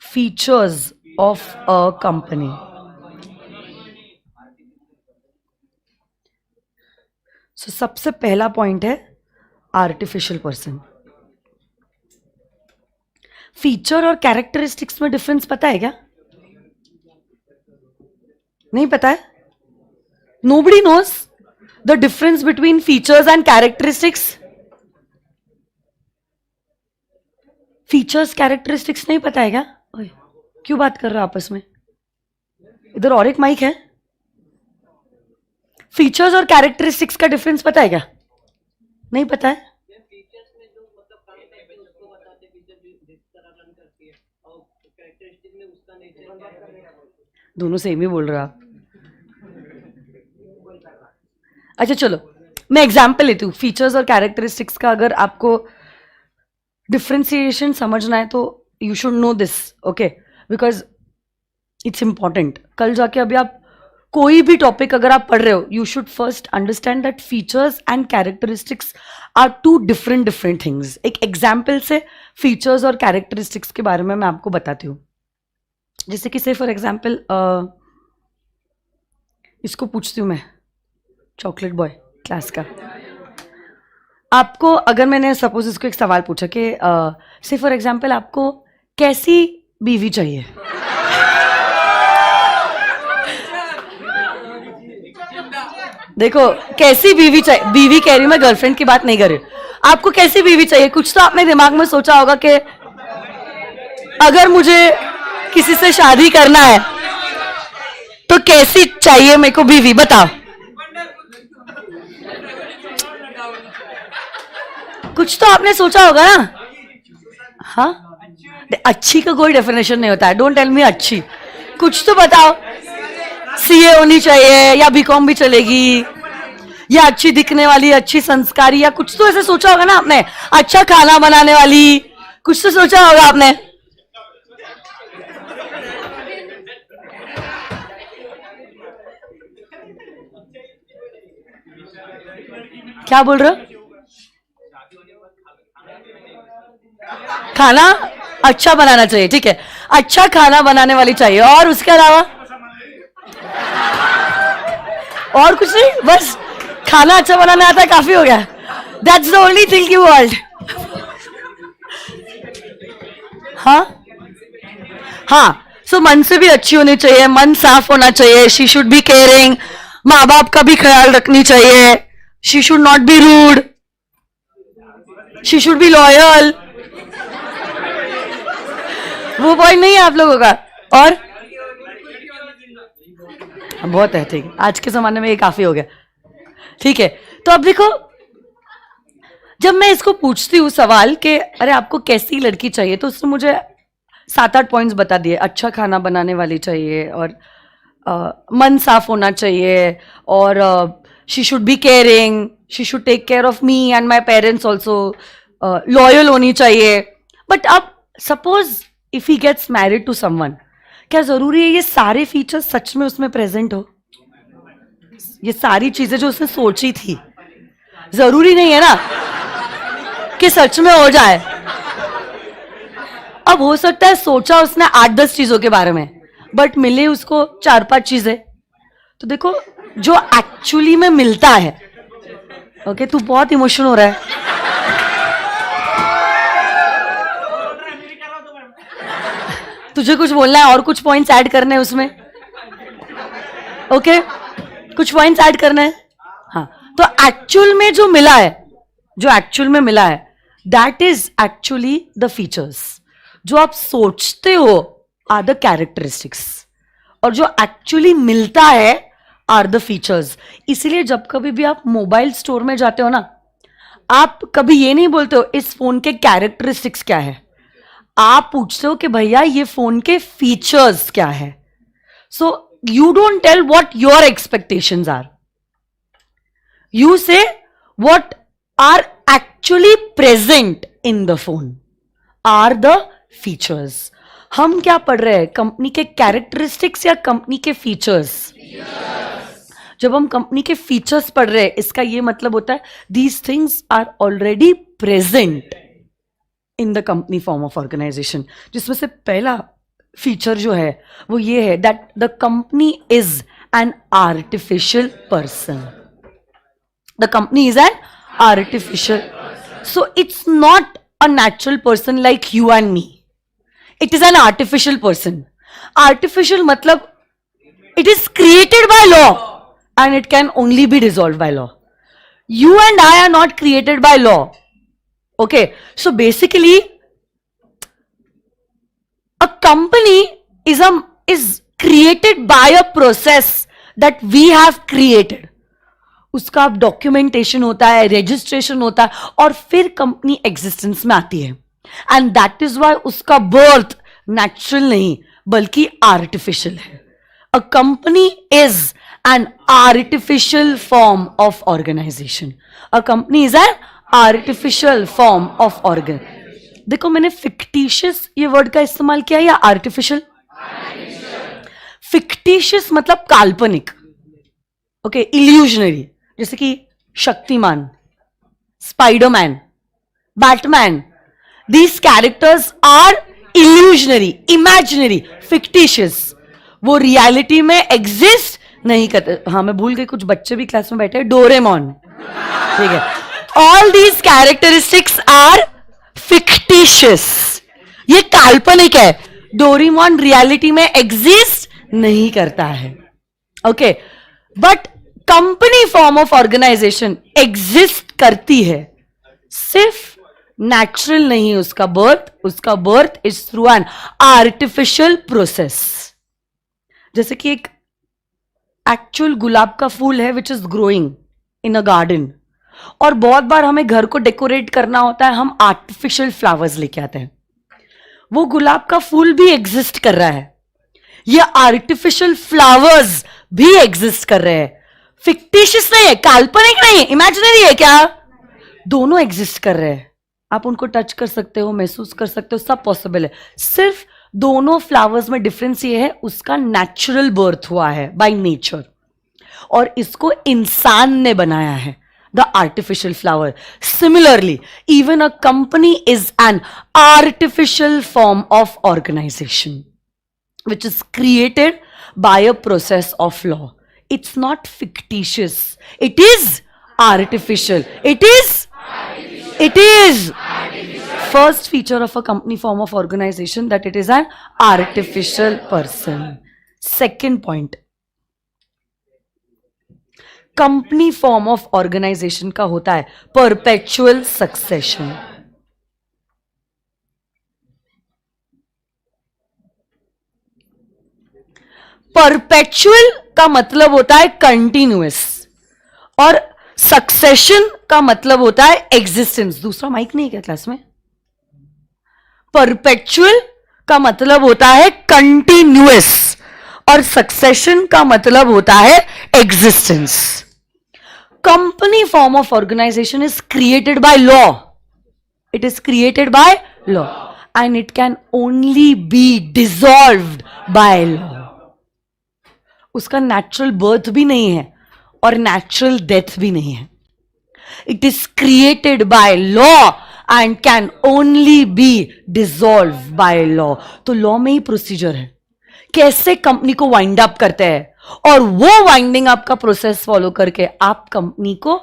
Features of a company. So सबसे पहला पॉइंट है आर्टिफिशियल पर्सन. फीचर और कैरेक्टरिस्टिक्स में डिफरेंस पता है क्या? नहीं पता है? Nobody knows the difference between features and characteristics. Features characteristics नहीं पता है क्या? ओए, क्यों बात कर रहे हो आपस में? इधर और एक माइक है. फीचर्स और कैरेक्टरिस्टिक्स का डिफरेंस पता है क्या? नहीं पता है? दोनों सेम ही बोल रहे हो आप. अच्छा चलो, मैं एग्जाम्पल लेती हूँ. फीचर्स और कैरेक्टरिस्टिक्स का अगर आपको डिफ्रेंसिएशन समझना है तो you should know this. Okay, because it's important. कल जाके अभी आप कोई भी टॉपिक अगर आप पढ़ रहे हो, you should first understand that features and characteristics are two different things. एक एग्जाम्पल से फीचर्स और कैरेक्टरिस्टिक्स के बारे में मैं आपको बताती हूँ. जैसे कि से फॉर एग्जाम्पल इसको पूछती हूँ मैं, चॉकलेट बॉय क्लास का. आपको अगर मैंने सपोज इसको एक सवाल पूछा कि से फॉर एग्जाम्पल आपको कैसी बीवी चाहिए, देखो कैसी बीवी चाहिए, बीवी कह रही हूं मैं, गर्लफ्रेंड की बात नहीं कर रही. आपको कैसी बीवी चाहिए? कुछ तो आपने दिमाग में सोचा होगा कि अगर मुझे किसी से शादी करना है तो कैसी चाहिए मेरे को बीवी, बताओ. कुछ तो आपने सोचा होगा ना. हाँ, अच्छी का कोई डेफिनेशन नहीं होता है. डोंट टेल मी अच्छी, कुछ तो बताओ. सीए होनी चाहिए या बीकॉम भी चलेगी, या अच्छी दिखने वाली, अच्छी संस्कारी, या कुछ तो ऐसे सोचा होगा ना आपने. अच्छा खाना बनाने वाली, कुछ तो सोचा होगा आपने. क्या बोल रहे हो? खाना अच्छा बनाना चाहिए, ठीक है. अच्छा खाना बनाने वाली चाहिए, और उसके अलावा और कुछ नहीं, बस खाना अच्छा बनाना आता है, काफी हो गया. That's the only thing you want. हाँ हाँ, सो मन से भी अच्छी होनी चाहिए, मन साफ होना चाहिए. शी शुड बी केयरिंग, माँ बाप का भी ख्याल रखनी चाहिए. She should not be rude, she should be loyal. वो पॉइंट नहीं है आप लोगों का. और बहुत है, ठीक है, आज के जमाने में ये काफी हो गया. ठीक है, तो अब देखो, जब मैं इसको पूछती हूँ सवाल कि अरे आपको कैसी लड़की चाहिए, तो उसने मुझे 7-8 पॉइंट्स बता दिए. अच्छा खाना बनाने वाली चाहिए, और मन साफ होना चाहिए, और she should be caring, she should take care of me and my parents also, loyal होनी चाहिए. बट अब suppose if he gets married to someone, क्या जरूरी है ये सारे फीचर्स सच में उसमें प्रेजेंट हो? ये सारी चीजें जो उसने सोची थी, जरूरी नहीं है ना कि सच में हो जाए. अब हो सकता है सोचा उसने 8-10 चीजों के बारे में, बट मिले उसको 4-5 चीजें. तो देखो, जो एक्चुअली में मिलता है. ओके, तू बहुत इमोशनल हो रहा है. तुझे कुछ बोलना है और कुछ पॉइंट्स ऐड करने हैं उसमें? ओके, कुछ पॉइंट्स ऐड करना है. हाँ, तो एक्चुअल में जो मिला है, that is actually the features. जो आप सोचते हो आर द कैरेक्टरिस्टिक्स, और जो एक्चुअली मिलता है आर द फीचर्स. इसीलिए जब कभी भी आप मोबाइल स्टोर में जाते हो ना, आप कभी ये नहीं बोलते हो इस फोन के कैरेक्टरिस्टिक्स क्या है, आप पूछते हो कि भैया ये फोन के फीचर्स क्या है. So you don't tell what your expectations are, you say what are actually present in the phone are the features. हम क्या पढ़ रहे हैं, कंपनी के कैरेक्टरिस्टिक्स या कंपनी के फीचर्स? जब हम कंपनी के फीचर्स पढ़ रहे हैं, इसका ये मतलब होता है these things are already present in the company form of organization. जिसमें से पहला फीचर जो है वो ये है that the company is an artificial person. The company is an artificial, so it's not a natural person like you and me. It is an artificial person. Artificial मतलब it is created by law and it can only be dissolved by law. You and I are not created by law. Okay, so basically a company is created by a process that we have created. उसका अब documentation होता है, registration होता है, और फिर company existence में आती है. एंड दैट इज वाई उसका बर्थ नेचुरल नहीं बल्कि आर्टिफिशियल है. A company is an artificial form of organization. A company is an artificial form of organ. देखो, मैंने fictitious ये वर्ड का इस्तेमाल किया या artificial? fictitious मतलब काल्पनिक. ओके, illusionary, जैसे कि Shaktimaan, Spiderman, Batman. These characters are illusionary, imaginary, fictitious. वो रियलिटी में एग्जिस्ट नहीं करते. हाँ, मैं भूल गई, कुछ बच्चे भी क्लास में बैठे हैं. डोरेमोन, ठीक है. All these characteristics are fictitious. ये काल्पनिक है. डोरेमोन रियलिटी में एग्जिस्ट नहीं करता है. Okay, but company form of organisation exist करती है, सिर्फ नेचुरल नहीं. उसका birth is through an artificial process. जैसे कि एक एक्चुअल गुलाब का फूल है which is growing in a garden, और बहुत बार हमें घर को डेकोरेट करना होता है, हम आर्टिफिशियल फ्लावर्स लेके आते हैं. वो गुलाब का फूल भी एग्जिस्ट कर रहा है, ये आर्टिफिशियल फ्लावर्स भी एग्जिस्ट कर रहे हैं. फिक्टिशियस नहीं है, काल्पनिक नहीं, इमेजिनरी है. क्या? दोनों एग्जिस्ट कर रहे हैं. आप उनको टच कर सकते हो, महसूस कर सकते हो, सब पॉसिबल है. सिर्फ दोनों फ्लावर्स में डिफरेंस ये है, उसका नेचुरल बर्थ हुआ है बाय नेचर, और इसको इंसान ने बनाया है, the artificial flower. Similarly even a company is an artificial form of organisation which is created by a process of law. It's not fictitious. It is artificial. It is first feature of a company form of organization that it is an artificial person. Second point, company form of organisation का होता है perpetual succession. Perpetual का मतलब होता है continuous और succession का मतलब होता है एग्जिस्टेंस. दूसरा माइक नहीं है क्या क्लास में? परपेचुअल का मतलब होता है कंटिन्यूअस और सक्सेशन का मतलब होता है existence. Company form of organisation is created by law. It is created by law and it can only be dissolved by law. उसका नेचुरल बर्थ भी नहीं है और नेचुरल डेथ भी नहीं है. It is created by law and can only be dissolve by law. तो law में ही प्रोसीजर है कैसे कंपनी को वाइंड अप करते हैं और वो वाइंडिंग अप का प्रोसेस फॉलो करके आप कंपनी को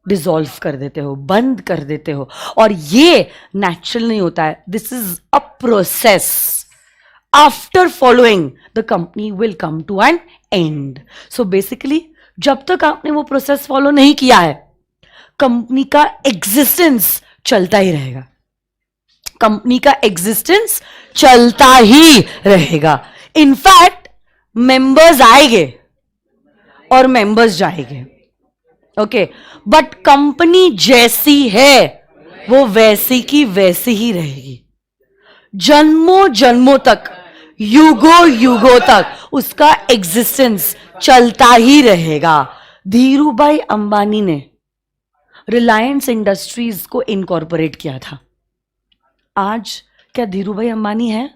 डिसॉल्व कर देते हो, बंद कर देते हो. और ये नेचुरल नहीं होता है. This is a process. After following the company will come to an end. So basically जब तक आपने वो प्रोसेस फॉलो नहीं किया है कंपनी का एग्जिस्टेंस चलता ही रहेगा. कंपनी का एग्जिस्टेंस चलता ही रहेगा. इनफैक्ट मेंबर्स आएंगे और मेंबर्स जाएंगे. ओके, बट कंपनी जैसी है वो वैसी की वैसी ही रहेगी. जन्मों जन्मों तक, युगों युगों तक उसका एग्जिस्टेंस चलता ही रहेगा. धीरूभाई अंबानी ने रिलायंस इंडस्ट्रीज को इनकॉर्पोरेट किया था. आज क्या धीरूभाई अंबानी है?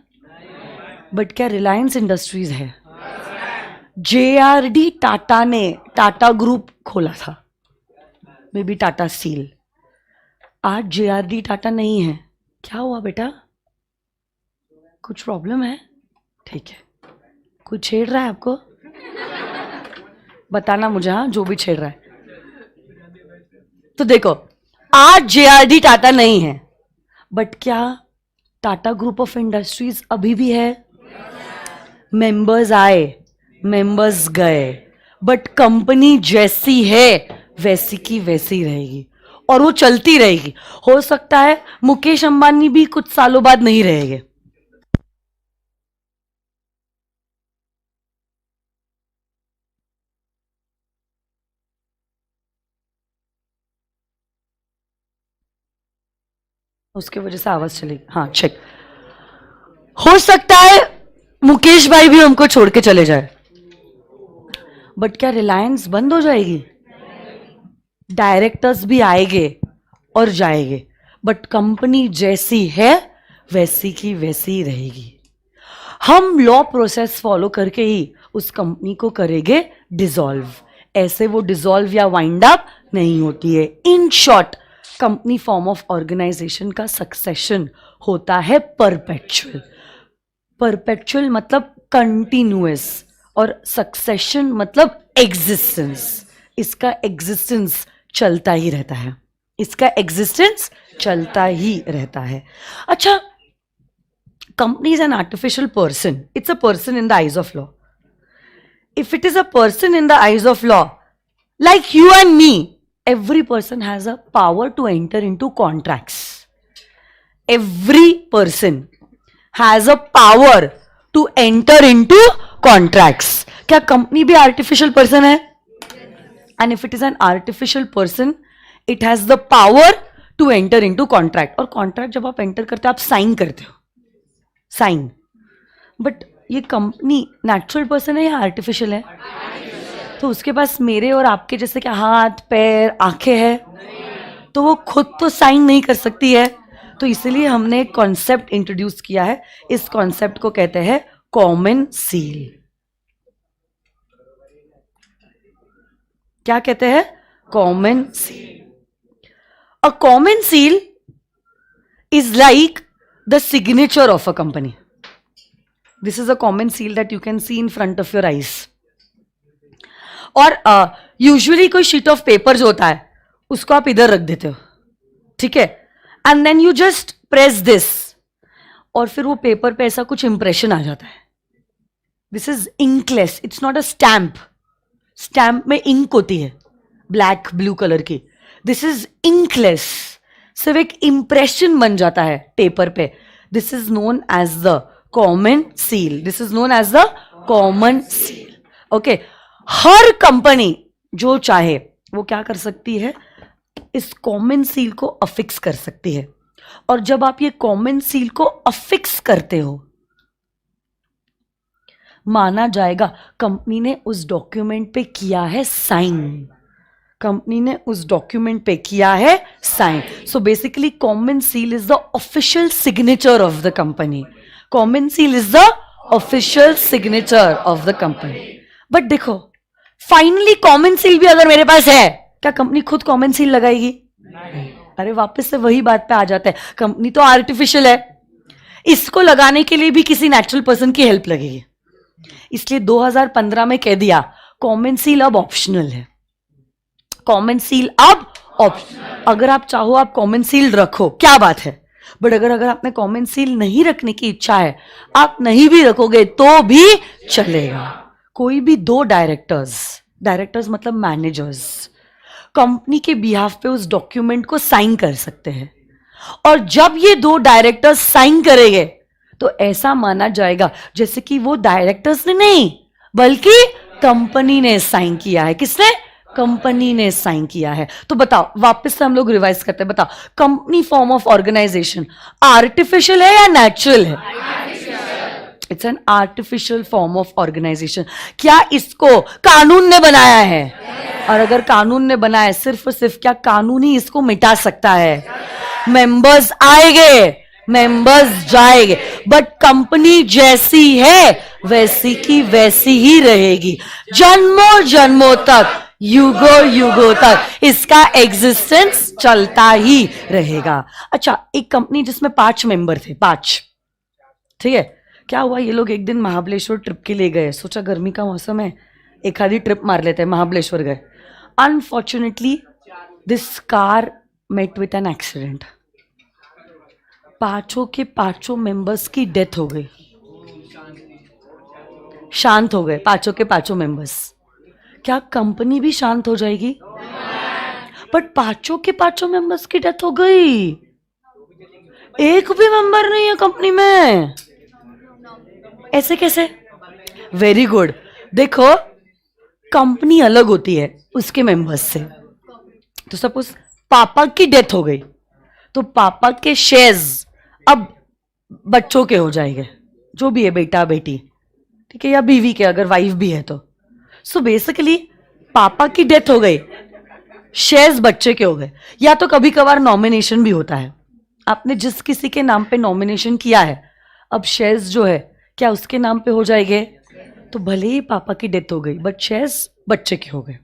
बट क्या रिलायंस इंडस्ट्रीज है? JRD टाटा ने टाटा ग्रुप खोला था, मे बी टाटा स्टील. आज JRD टाटा नहीं है. क्या हुआ बेटा? कुछ प्रॉब्लम है? ठीक है. कुछ छेड़ रहा है आपको? बताना मुझे. हाँ, जो भी छेड़ रहा है. तो देखो, आज JRD टाटा नहीं है बट क्या टाटा ग्रुप ऑफ इंडस्ट्रीज अभी भी है? मेंबर्स आए, मेंबर्स गए, बट कंपनी जैसी है वैसी की वैसी रहेगी और वो चलती रहेगी. हो सकता है मुकेश अंबानी भी कुछ सालों बाद नहीं रहेंगे. उसके वजह से आवाज चलेगी. हाँ, चेक. हो सकता है मुकेश भाई भी हमको छोड़ के चले जाए बट क्या रिलायंस बंद हो जाएगी? डायरेक्टर्स भी आएंगे और जाएंगे बट कंपनी जैसी है वैसी की वैसी ही रहेगी. हम लॉ प्रोसेस फॉलो करके ही उस कंपनी को करेंगे डिसॉल्व. ऐसे वो डिसॉल्व या वाइंड अप नहीं होती है. In short, company form of organisation का सक्सेशन होता है परपेचुअल. परपेचुअल मतलब कंटिन्यूअस और सक्सेशन मतलब एग्जिस्टेंस. इसका एग्जिस्टेंस चलता ही रहता है. इसका एग्जिस्टेंस चलता ही रहता है. अच्छा, company is an artificial person. It's a person in the eyes of law. If it is a person in the eyes of law, like you and me, every person has a power to enter into contracts. Every person has a power to enter into contracts. क्या company भी artificial person है? And if it is an artificial person, it has the power to enter into contract. और contract जब आप enter करते हो आप sign करते हो. साइन. बट ये कंपनी नेचुरल पर्सन है या आर्टिफिशियल है? तो उसके पास मेरे और आपके जैसे क्या हाथ, पैर, आंखें हैं, तो वो खुद तो साइन नहीं कर सकती है. तो इसलिए हमने एक कॉन्सेप्ट इंट्रोड्यूस किया है. इस कॉन्सेप्ट को कहते हैं कॉमन सील. क्या कहते हैं? Common seal. A common seal is like the signature of a company. This is a common seal that you can see in front of your eyes. और यूजुअली कोई शीट ऑफ पेपर जो होता है उसको आप इधर रख देते हो, ठीक है, and then you just press this, और फिर वो पेपर पे ऐसा कुछ इंप्रेशन आ जाता है. This is inkless, it's not a stamp. Stamp में इंक होती है ब्लैक ब्लू कलर की. दिस इज इंकलेस, सिर्फ एक इंप्रेशन बन जाता है पेपर पे. This is known as the common seal. This is known as the common seal. Okay, हर कंपनी जो चाहे वो क्या कर सकती है, इस कॉमन सील को अफिक्स कर सकती है. और जब आप ये कॉमन सील को अफिक्स करते हो, माना जाएगा कंपनी ने उस डॉक्यूमेंट पे किया है साइन. कंपनी ने उस डॉक्यूमेंट पे किया है sign. So basically common seal is the official signature of the company. Common seal is the official signature of the company. But देखो, फाइनली कॉमन सील भी अगर मेरे पास है, क्या कंपनी खुद कॉमन सील लगाएगी? अरे वापस से वही बात पे आ जाता है, कंपनी तो आर्टिफिशियल है, इसको लगाने के लिए भी किसी नेचुरल पर्सन की हेल्प लगेगी. इसलिए 2015 में कह दिया कॉमन सील अब ऑप्शनल है. कॉमन सील अब ऑप्शनल. अगर आप चाहो आप कॉमन सील रखो, क्या बात है. बट अगर आपने कॉमन सील नहीं रखने की इच्छा है, आप नहीं भी रखोगे तो भी चलेगा. कोई भी दो डायरेक्टर्स मतलब मैनेजर्स, कंपनी के बिहाफ पे उस डॉक्यूमेंट को साइन कर सकते हैं. और जब ये दो डायरेक्टर्स साइन करेंगे तो ऐसा माना जाएगा जैसे कि वो डायरेक्टर्स ने नहीं, बल्कि कंपनी ने साइन किया है. किसने? कंपनी ने साइन किया है. तो बताओ, वापस से हम लोग रिवाइज करते हैं. बताओ, company form of organisation artificial है या नेचुरल है? It's an artificial form of organisation. क्या इसको कानून ने बनाया है? और अगर कानून ने बनाया, सिर्फ और सिर्फ क्या कानून ही इसको मिटा सकता है? मेंबर्स आएंगे, मेंबर्स जाएंगे, बट कंपनी जैसी है वैसी की वैसी ही रहेगी जन्मों जन्मों तक, युगों युगों तक इसका एग्जिस्टेंस चलता ही रहेगा. अच्छा, एक कंपनी जिसमें 5 मेंबर थे, 5, ठीक है. क्या हुआ, ये लोग एक दिन महाबलेश्वर ट्रिप के लिए गए. सोचा गर्मी का मौसम है, एक आधी ट्रिप मार लेते हैं. महाबलेश्वर गए. Unfortunately this car met with an accident. 5 के 5 मेंबर्स की डेथ हो गई. शांत हो गए 5 के 5 मेंबर्स. क्या कंपनी भी शांत हो जाएगी? बट 5 के 5 मेंबर्स की डेथ हो गई, एक भी मेंबर नहीं है कंपनी में. ऐसे कैसे? Very good. देखो, कंपनी अलग होती है उसके मेंबर्स से. तो सपोज पापा की डेथ हो गई, तो पापा के शेयर्स अब बच्चों के हो जाएंगे, जो भी है, बेटा बेटी, ठीक है, या बीवी के, अगर वाइफ भी है तो. सो बेसिकली पापा की डेथ हो गई, शेयर्स बच्चे के हो गए. या तो कभी कभार नॉमिनेशन भी होता है. आपने जिस किसी के नाम पे नॉमिनेशन किया है, अब शेयर्स जो है क्या उसके नाम पे हो जाएंगे? तो भले ही पापा की डेथ हो गई, बट शेयर्स बच्चे के हो गए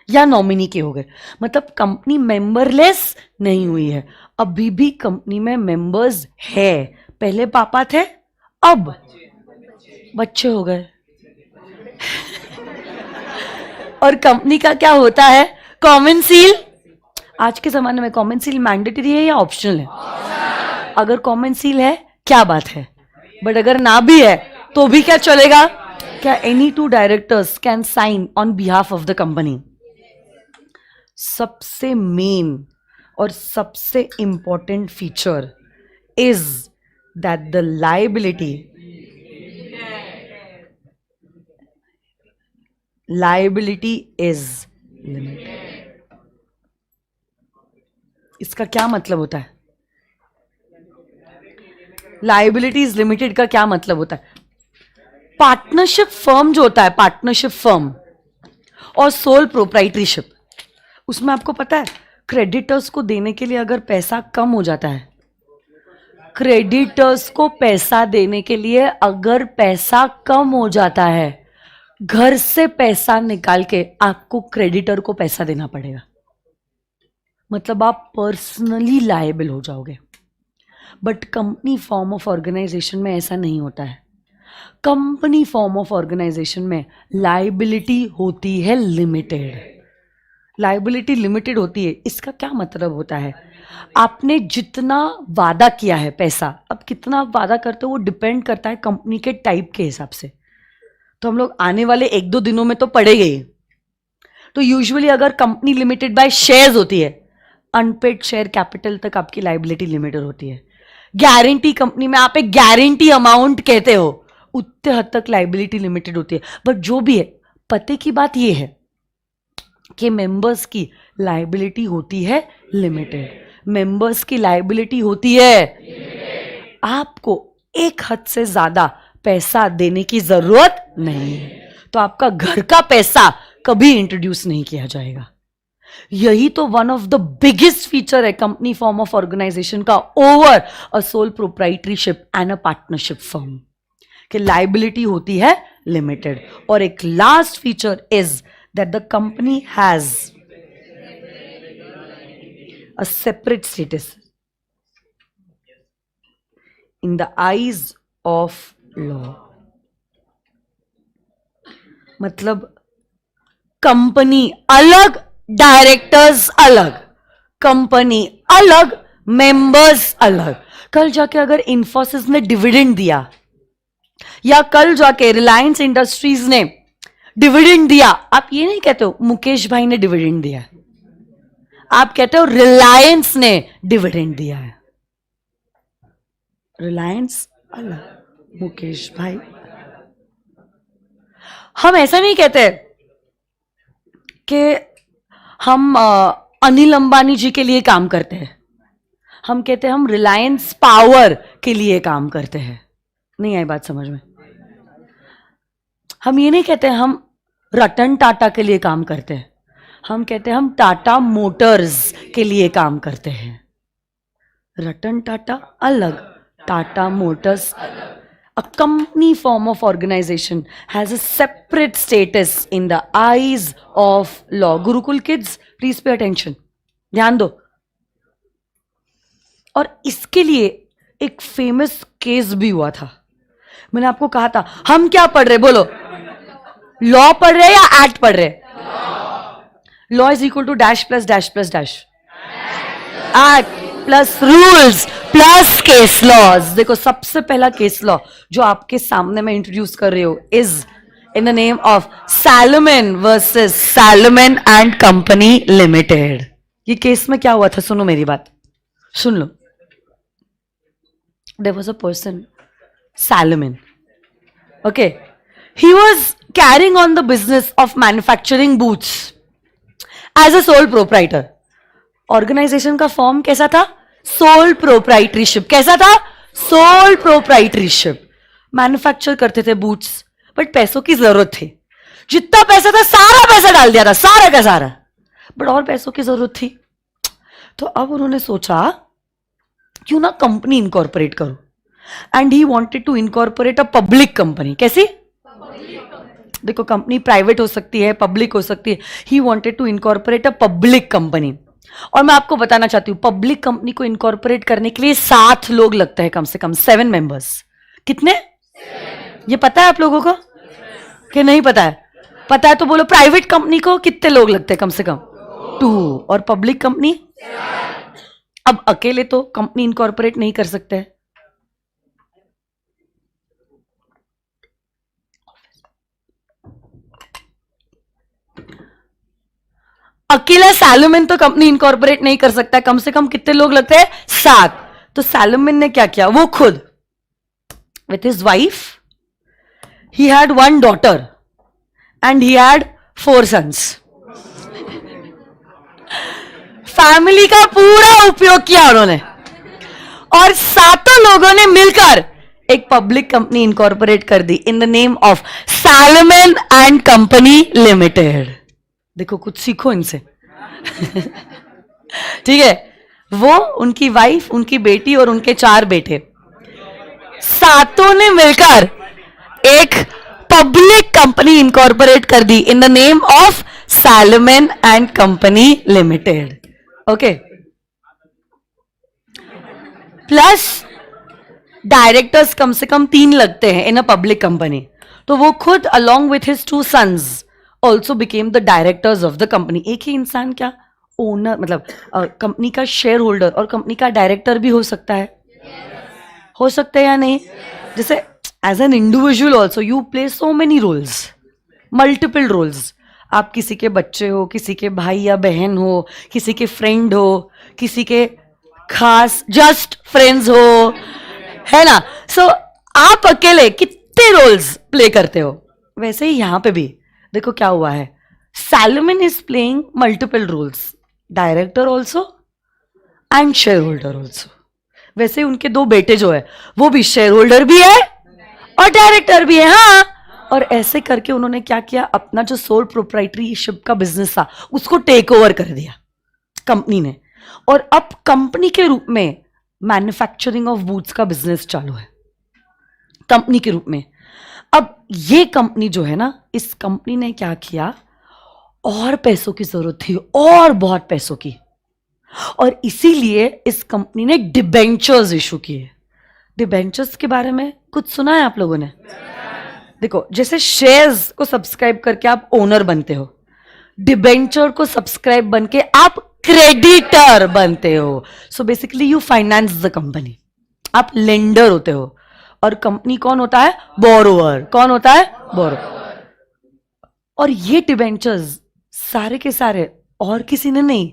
या नॉमिनी के हो गए. मतलब कंपनी मेंबरलेस नहीं हुई है, अभी भी कंपनी में मेंबर्स है. पहले पापा थे, अब बच्चे हो गए. और कंपनी का क्या होता है? Common seal. आज के जमाने में कॉमन सील मैंडेटरी है या ऑप्शनल है? अगर कॉमन सील है, क्या बात है. बट अगर ना भी है तो भी क्या चलेगा? क्या any 2 directors can sign on behalf of the company? सबसे मेन और सबसे important feature is that the liability is limited. इसका क्या मतलब होता है? लायबिलिटी इज लिमिटेड का क्या मतलब होता है? पार्टनरशिप फर्म जो होता है, पार्टनरशिप फर्म और सोल प्रोप्राइटरीशिप, उसमें आपको पता है क्रेडिटर्स को देने के लिए अगर पैसा कम हो जाता है, क्रेडिटर्स को पैसा देने के लिए अगर पैसा कम हो जाता है, घर से पैसा निकाल के आपको क्रेडिटर को पैसा देना पड़ेगा. मतलब आप पर्सनली लायबल हो जाओगे. But company form of organisation में ऐसा नहीं होता है. कंपनी फॉर्म ऑफ ऑर्गेनाइजेशन में लायबिलिटी होती है लिमिटेड. लायबिलिटी लिमिटेड होती है. इसका क्या मतलब होता है? आपने जितना वादा किया है पैसा, अब कितना आप वादा करते हो वो डिपेंड करता है कंपनी के टाइप के हिसाब से। तो हम लोग आने वाले 1-2 दिनों में तो पढ़ेंगे ही। तो यूजुअली अगर कंपनी लिमिटेड बाय शेयर्स होती है, अनपेड शेयर कैपिटल तक आपकी लाइबिलिटी लिमिटेड होती है। गारंटी कंपनी में आप एक गारंटी अमाउंट कहते हो, उतने हद तक लाइबिलिटी लिमिटेड होती है। बट जो भी है, पते की बात यह है कि मेंबर्स की लाइबिलिटी होती है लिमिटेड। मेंबर्स की लाइबिलिटी होती है, आपको एक हद से ज्यादा पैसा देने की जरूरत नहीं है। तो आपका घर का पैसा कभी इंट्रोड्यूस नहीं किया जाएगा। यही तो one of the biggest feature है कंपनी फॉर्म ऑफ ऑर्गेनाइजेशन का over a sole proprietorship and a partnership firm, कि लाइबिलिटी होती है लिमिटेड। और एक last feature is that the company has a separate status in the eyes of law. मतलब company अलग, directors अलग, company अलग, मेंबर्स अलग। कल जाके अगर इंफोसिस ने डिविडेंड दिया या कल जाके रिलायंस इंडस्ट्रीज ने डिविडेंड दिया, आप ये नहीं कहते हो मुकेश भाई ने डिविडेंड दिया, आप कहते हो रिलायंस ने डिविडेंड दिया है। रिलायंस अलग, मुकेश भाई। हम ऐसा नहीं कहते कि हम अनिल अंबानी जी के लिए काम करते हैं, हम कहते हैं हम रिलायंस पावर के लिए काम करते हैं। नहीं आई बात समझ में? हम ये नहीं कहते हम रतन टाटा के लिए काम करते हैं, हम कहते हैं हम टाटा मोटर्स के लिए काम करते हैं। रतन टाटा अलग, टाटा मोटर्स अलग। A company form of organization has a separate status in the eyes of law. Gurukul kids, please pay attention. ध्यान दो। और इसके लिए एक फेमस केस भी हुआ था। मैंने आपको कहा था हम क्या पढ़ रहे, बोलो, लॉ पढ़ रहे या एक्ट पढ़ रहे? Law is equal to dash plus dash plus dash, act plus rules plus case laws. देखो सबसे पहला केस लॉ जो आपके सामने मैं इंट्रोड्यूस कर रही हूं is in the name of Salomon versus Salomon and company limited. ये केस में क्या हुआ था, सुनो मेरी बात, सुन लो। There was a person Salomon, okay, he was carrying on the business of manufacturing boots as a sole proprietor. Organization का फॉर्म कैसा था? Sole proprietorship. कैसा था? सोल प्रोप्राइटरीशिप। मैन्युफैक्चर करते थे बूट्स, बट पैसों की जरूरत थी। जितना पैसा था सारा पैसा डाल दिया था, सारा का सारा, बट और पैसों की जरूरत थी। तो अब उन्होंने सोचा क्यों ना कंपनी इनकॉर्पोरेट करो, and he wanted to incorporate a public company. कैसी? देखो कंपनी प्राइवेट हो सकती है, पब्लिक हो सकती है। He wanted to incorporate a public company. और मैं आपको बताना चाहती हूं पब्लिक कंपनी को इनकॉर्पोरेट करने के लिए 7 लोग लगते हैं, कम से कम 7 मेंबर्स। कितने? ये पता है आप लोगों को कि नहीं पता है? पता है तो बोलो। प्राइवेट कंपनी को कितने लोग लगते हैं? कम से कम 2। और पब्लिक कंपनी? अब अकेले तो कंपनी इनकॉर्पोरेट नहीं कर सकते। अकेला सैलमन तो कंपनी इनकॉर्पोरेट नहीं कर सकता, कम से कम कितने लोग लगते हैं? 7। तो सैलमन ने क्या किया, वो खुद with his wife, he had 1 daughter and he had 4 sons. Family का पूरा उपयोग किया उन्होंने, और 7 लोगों ने मिलकर एक पब्लिक कंपनी इनकॉर्पोरेट कर दी in the name of Salomon and company limited. देखो कुछ सीखो इनसे। ठीक है, वो, उनकी वाइफ, उनकी बेटी और उनके 4 बेटे, 7 ने मिलकर एक पब्लिक कंपनी इनकॉर्पोरेट कर दी in the name of Salomon and company limited. Okay, plus directors कम से कम 3 लगते हैं इन अ पब्लिक कंपनी। तो वो खुद along with his 2 sons also became the directors of the company। एक ही इंसान क्या, ओनर मतलब कंपनी का शेयर होल्डर और कंपनी का डायरेक्टर भी हो सकता है, हो सकता है या नहीं? जैसे as an individual also you play so many roles, multiple roles. आप किसी के बच्चे हो, किसी के भाई या बहन हो, किसी के फ्रेंड हो, किसी के खास जस्ट फ्रेंड्स हो, है ना? सो आप अकेले कितने रोल्स प्ले करते हो. वैसे ही यहां पे भी देखो क्या हुआ है. Salomon is playing multiple roles, director also and share holder also. वैसे उनके दो बेटे जो है वो भी शेयर होल्डर भी है और डायरेक्टर भी है. हाँ, और ऐसे करके उन्होंने क्या किया, अपना जो सोल प्रोप्राइटरीशिप का बिजनेस था उसको टेक ओवर कर दिया कंपनी ने. और अब कंपनी के रूप में मैन्युफैक्चरिंग ऑफ बूट्स का बिजनेस चालू है कंपनी के रूप में. अब ये कंपनी जो है ना, इस कंपनी ने क्या किया, और पैसों की जरूरत थी और बहुत पैसों की, और इसीलिए इस कंपनी ने डिबेंचर्स इशू किए. डिबेंचर्स के बारे में कुछ सुना है आप लोगों ने? देखो, जैसे शेयर्स को सब्सक्राइब करके आप ओनर बनते हो, डिबेंचर को सब्सक्राइब बन के आप क्रेडिटर बनते हो. So basically you finance the company, आप लेंडर होते हो. और कंपनी कौन होता है? बोरोवर. कौन होता है? बोरोवर. और ये डिबेंचर्स सारे के सारे और किसी ने नहीं,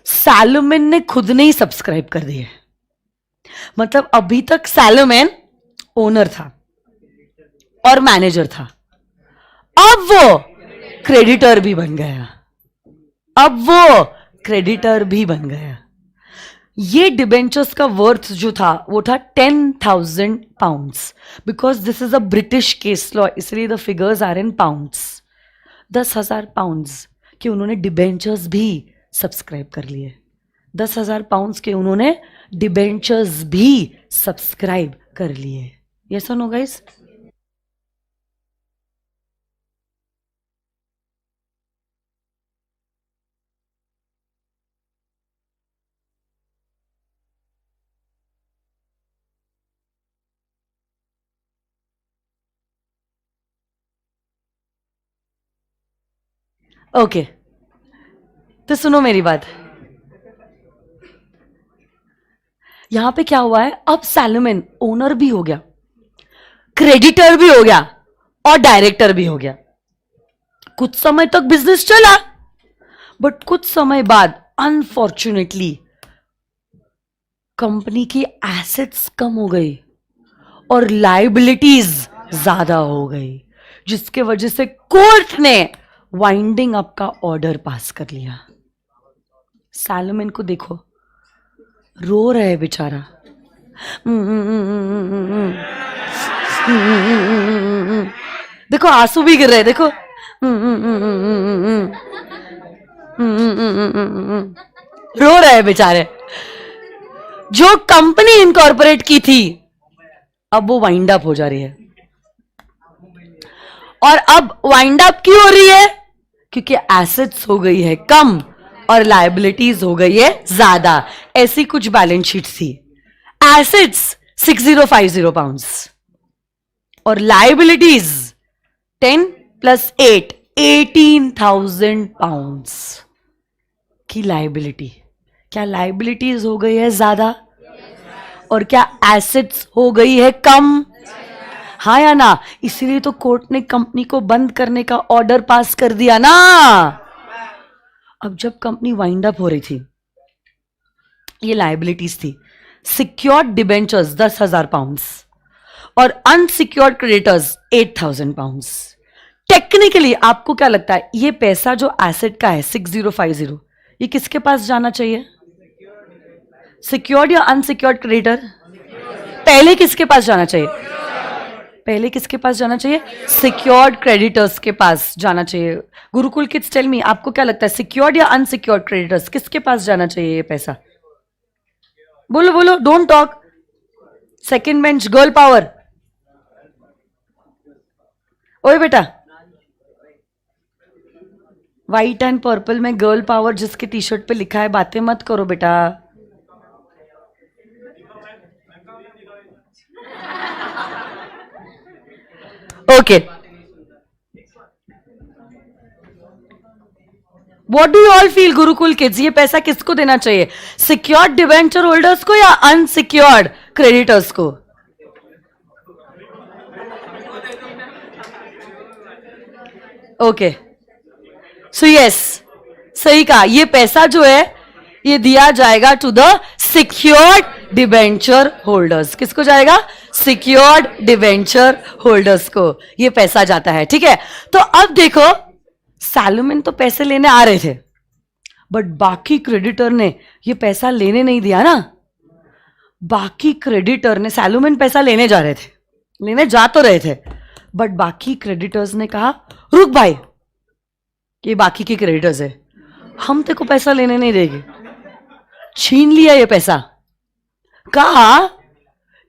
सैलोमन ने खुद ने ही सब्सक्राइब कर दिए. मतलब अभी तक सैलोमन ओनर था और मैनेजर था, अब वो क्रेडिटर भी बन गया. अब वो क्रेडिटर भी बन गया. ये डिबेंचर्स का वर्थ जो था वो था 10,000 pounds, because this is a British case law, इसलिए the figures are in pounds. 10,000 pounds के उन्होंने डिबेंचर्स भी सब्सक्राइब कर लिए. 10,000 पाउंड्स के उन्होंने डिबेंचर्स भी सब्सक्राइब कर लिए. यस और नो गाइस? ओके, तो सुनो मेरी बात. यहां पे क्या हुआ है, अब सैलोमन ओनर भी हो गया, क्रेडिटर भी हो गया और डायरेक्टर भी हो गया. कुछ समय तक बिजनेस चला, बट कुछ समय बाद अनफॉर्चुनेटली कंपनी की एसेट्स कम हो गई और लाइबिलिटीज ज्यादा हो गई, जिसके वजह से कोर्ट ने वाइंडिंग अप का ऑर्डर पास कर लिया. सैलोमन को देखो, रो रहा है बेचारा. देखो आंसू भी गिर रहे हैं, देखो. रो रहे हैं बेचारे. जो कंपनी इनकॉर्पोरेट की थी अब वो वाइंड अप हो जा रही है. और अब वाइंड अप क्यों हो रही है? क्योंकि एसेट्स हो गई है कम और लायबिलिटीज हो गई है ज्यादा. ऐसी कुछ बैलेंस शीट थी. एसेट्स 6050 पाउंड्स और लायबिलिटीज 10 + 8 18,000 पाउंड्स की लायबिलिटी. क्या लायबिलिटीज हो गई है ज्यादा और क्या एसेट्स हो गई है कम? हाँ या ना? इसीलिए तो कोर्ट ने कंपनी को बंद करने का ऑर्डर पास कर दिया ना. अब जब कंपनी वाइंड अप हो रही थी, ये लायबिलिटीज थी. सिक्योर्ड डिबेंचर्स 10,000 पाउंड्स और अनसिक्योर्ड क्रेडिटर्स 8,000 पाउंड्स. टेक्निकली आपको क्या लगता है, ये पैसा जो एसेट का है 6050, ये किसके पास जाना चाहिए? सिक्योर्ड या अनसिक्योर्ड क्रेडिटर? पहले किसके पास जाना चाहिए? पहले किसके पास जाना चाहिए? सिक्योर्ड क्रेडिटर्स के पास जाना चाहिए. गुरुकुल किड्स टेल मी, आपको क्या लगता है, सिक्योर्ड या अनसिक्योर्ड क्रेडिटर्स, किसके पास जाना चाहिए ये पैसा? बोलो बोलो, don't talk. Second bench, girl power. ओए बेटा, व्हाइट एंड पर्पल में गर्ल पावर जिसके टी शर्ट पे लिखा है, बातें मत करो बेटा. Okay. What do you all feel Gurukul kids, ये पैसा किसको देना चाहिए? सिक्योर्ड डिवेंचर होल्डर्स को या अनसिक्योर्ड क्रेडिटर्स को? ओके, सो यस, सही कहा, ये पैसा जो है ये दिया जाएगा to the secured debenture holders. किसको जाएगा? सिक्योर्ड डिवेंचर होल्डर्स को ये पैसा जाता है। ठीक है, तो अब देखो, सैलोमन तो पैसे लेने आ रहे थे, बट बाकी क्रेडिटर ने ये पैसा लेने नहीं दिया ना। बाकी क्रेडिटर ने, सैलोमन पैसा लेने जा रहे थे, लेने जा तो रहे थे, बट बाकी क्रेडिटर्स ने कहा रुक भाई, ये बाकी के क्रेडिटर्स है, हम तेरे को पैसा लेने नहीं देंगे। छीन लिया ये पैसा, कहा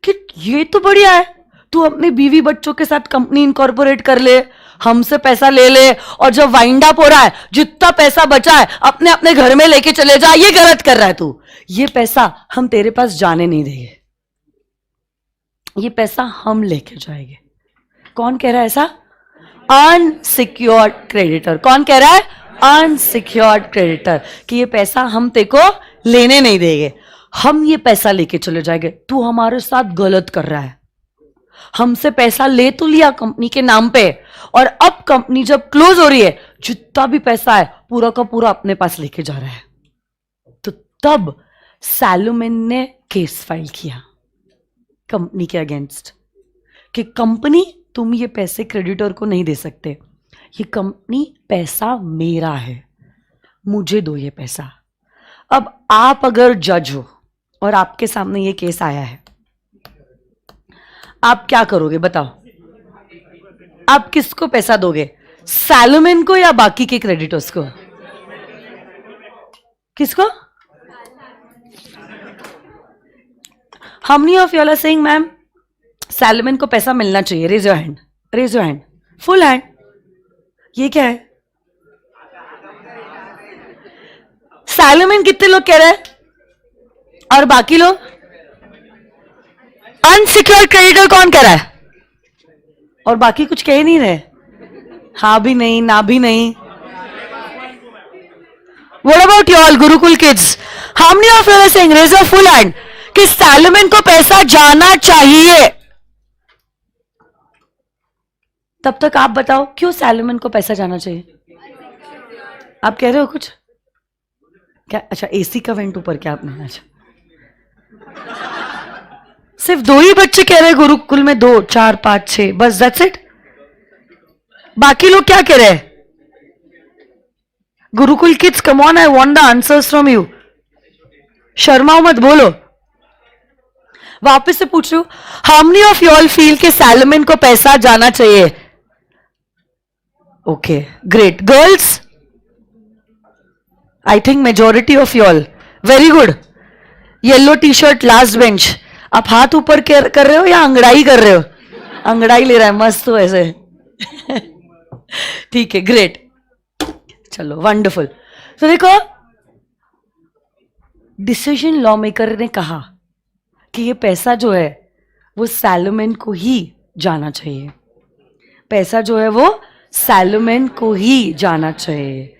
कि ये तो बढ़िया है, तू अपने बीवी बच्चों के साथ कंपनी इनकॉर्पोरेट कर ले, हमसे पैसा ले ले, और जब वाइंड अप हो रहा है जितना पैसा बचा है अपने अपने घर में लेके चले जा। ये गलत कर रहा है तू, ये पैसा हम तेरे पास जाने नहीं देंगे, ये पैसा हम लेके जाएंगे। कौन कह रहा है ऐसा? Unsecured creditor. कौन कह रहा है? अनसिक्योर्ड क्रेडिटर, कि ये पैसा हम तेरे को लेने नहीं देंगे, हम ये पैसा लेके चले जाएंगे। तू हमारे साथ गलत कर रहा है, हमसे पैसा ले तो लिया कंपनी के नाम पे, और अब कंपनी जब क्लोज हो रही है जितना भी पैसा है पूरा का पूरा अपने पास लेके जा रहा है। तो तब सैलोमन ने केस फाइल किया कंपनी के अगेंस्ट कि कंपनी तुम ये पैसे क्रेडिटर को नहीं दे सकते, ये कंपनी पैसा मेरा है, मुझे दो ये पैसा। अब आप अगर जज हो और आपके सामने ये केस आया है, आप क्या करोगे बताओ? आप किसको पैसा दोगे? सैलोमन को या बाकी के क्रेडिटर्स को? किसको? How many of you are saying ma'am Salomon को पैसा मिलना चाहिए? Raise your hand, raise your hand, full hand. ये क्या है? सैलोमन कितने लोग कह रहे हैं और बाकी लोग? अनसिक्योर्ड क्रेडिटर कौन कह रहा है और बाकी कुछ कह ही नहीं रहे? हाँ भी नहीं, ना भी नहीं। What about you all Gurukul kids? How many of you are saying raise your full hand कि सैलोमन को पैसा जाना चाहिए? तब तक आप बताओ क्यों सैलोमन को पैसा जाना चाहिए? आप कह रहे हो कुछ? क्या? अच्छा, एसी का वेंट ऊपर क्या आपने? अच्छा, सिर्फ दो ही बच्चे कह रहे हैं गुरुकुल में, 2, 4, 5, 6, बस दैट्स इट। बाकी लोग क्या कह रहे हैं? Gurukul kids come on, I want the answers from you. शर्माओ मत, बोलो। वापस से पूछ रही हूं, how many of you all feel कि सैलोमन को पैसा जाना चाहिए? Okay, great. Girls, I think majority of you all, very good. Yellow T shirt, last bench, आप हाथ ऊपर कर रहे हो या अंगड़ाई कर रहे हो? अंगड़ाई ले रहा है, मस्त हो ऐसे। ठीक है, ग्रेट, चलो, वंडरफुल। तो देखो, डिसीजन लॉ मेकर ने कहा कि ये पैसा जो है वो सैलोमन को ही जाना चाहिए, पैसा जो है वो सैलोमन को ही जाना चाहिए।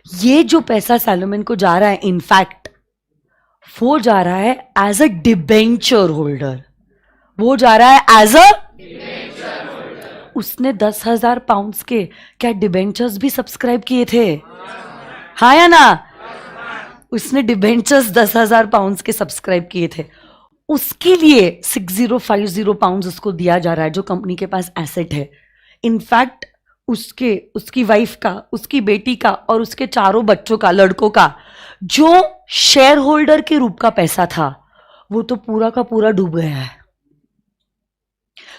ये जो पैसा सैलोमन को जा रहा है, इनफैक्ट वो जा रहा है एज अ डिबेंचर होल्डर, वो जा रहा है एज अ, उसने 10,000 पाउंड्स के क्या डिबेंचर्स भी सब्सक्राइब किए थे? हाँ या ना? उसने डिबेंचर्स 10,000 पाउंड्स के सब्सक्राइब किए थे, उसके लिए 6050 पाउंड्स उसको दिया जा रहा है, जो कंपनी के पास एसेट है। इनफैक्ट उसकी वाइफ का, उसकी बेटी का और उसके चारों बच्चों का, लड़कों का, जो शेयर होल्डर के रूप का पैसा था वो तो पूरा का पूरा डूब गया है।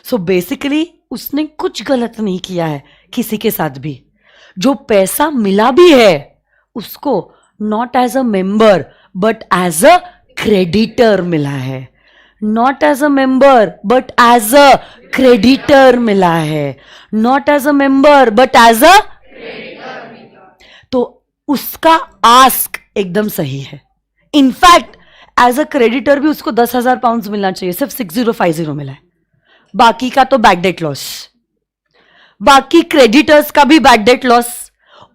सो बेसिकली उसने कुछ गलत नहीं किया है किसी के साथ भी। जो पैसा मिला भी है उसको not as a member but as a creditor मिला है, not as a member but as a creditor मिला है, not as a member but as a, तो उसका आस्क एकदम सही है। इनफैक्ट एज अ क्रेडिटर भी उसको 10,000 पाउंड्स मिलना चाहिए, सिर्फ 6050 मिला है। बाकी का तो बैड डेट लॉस, बाकी क्रेडिटर्स का भी बैड डेट लॉस,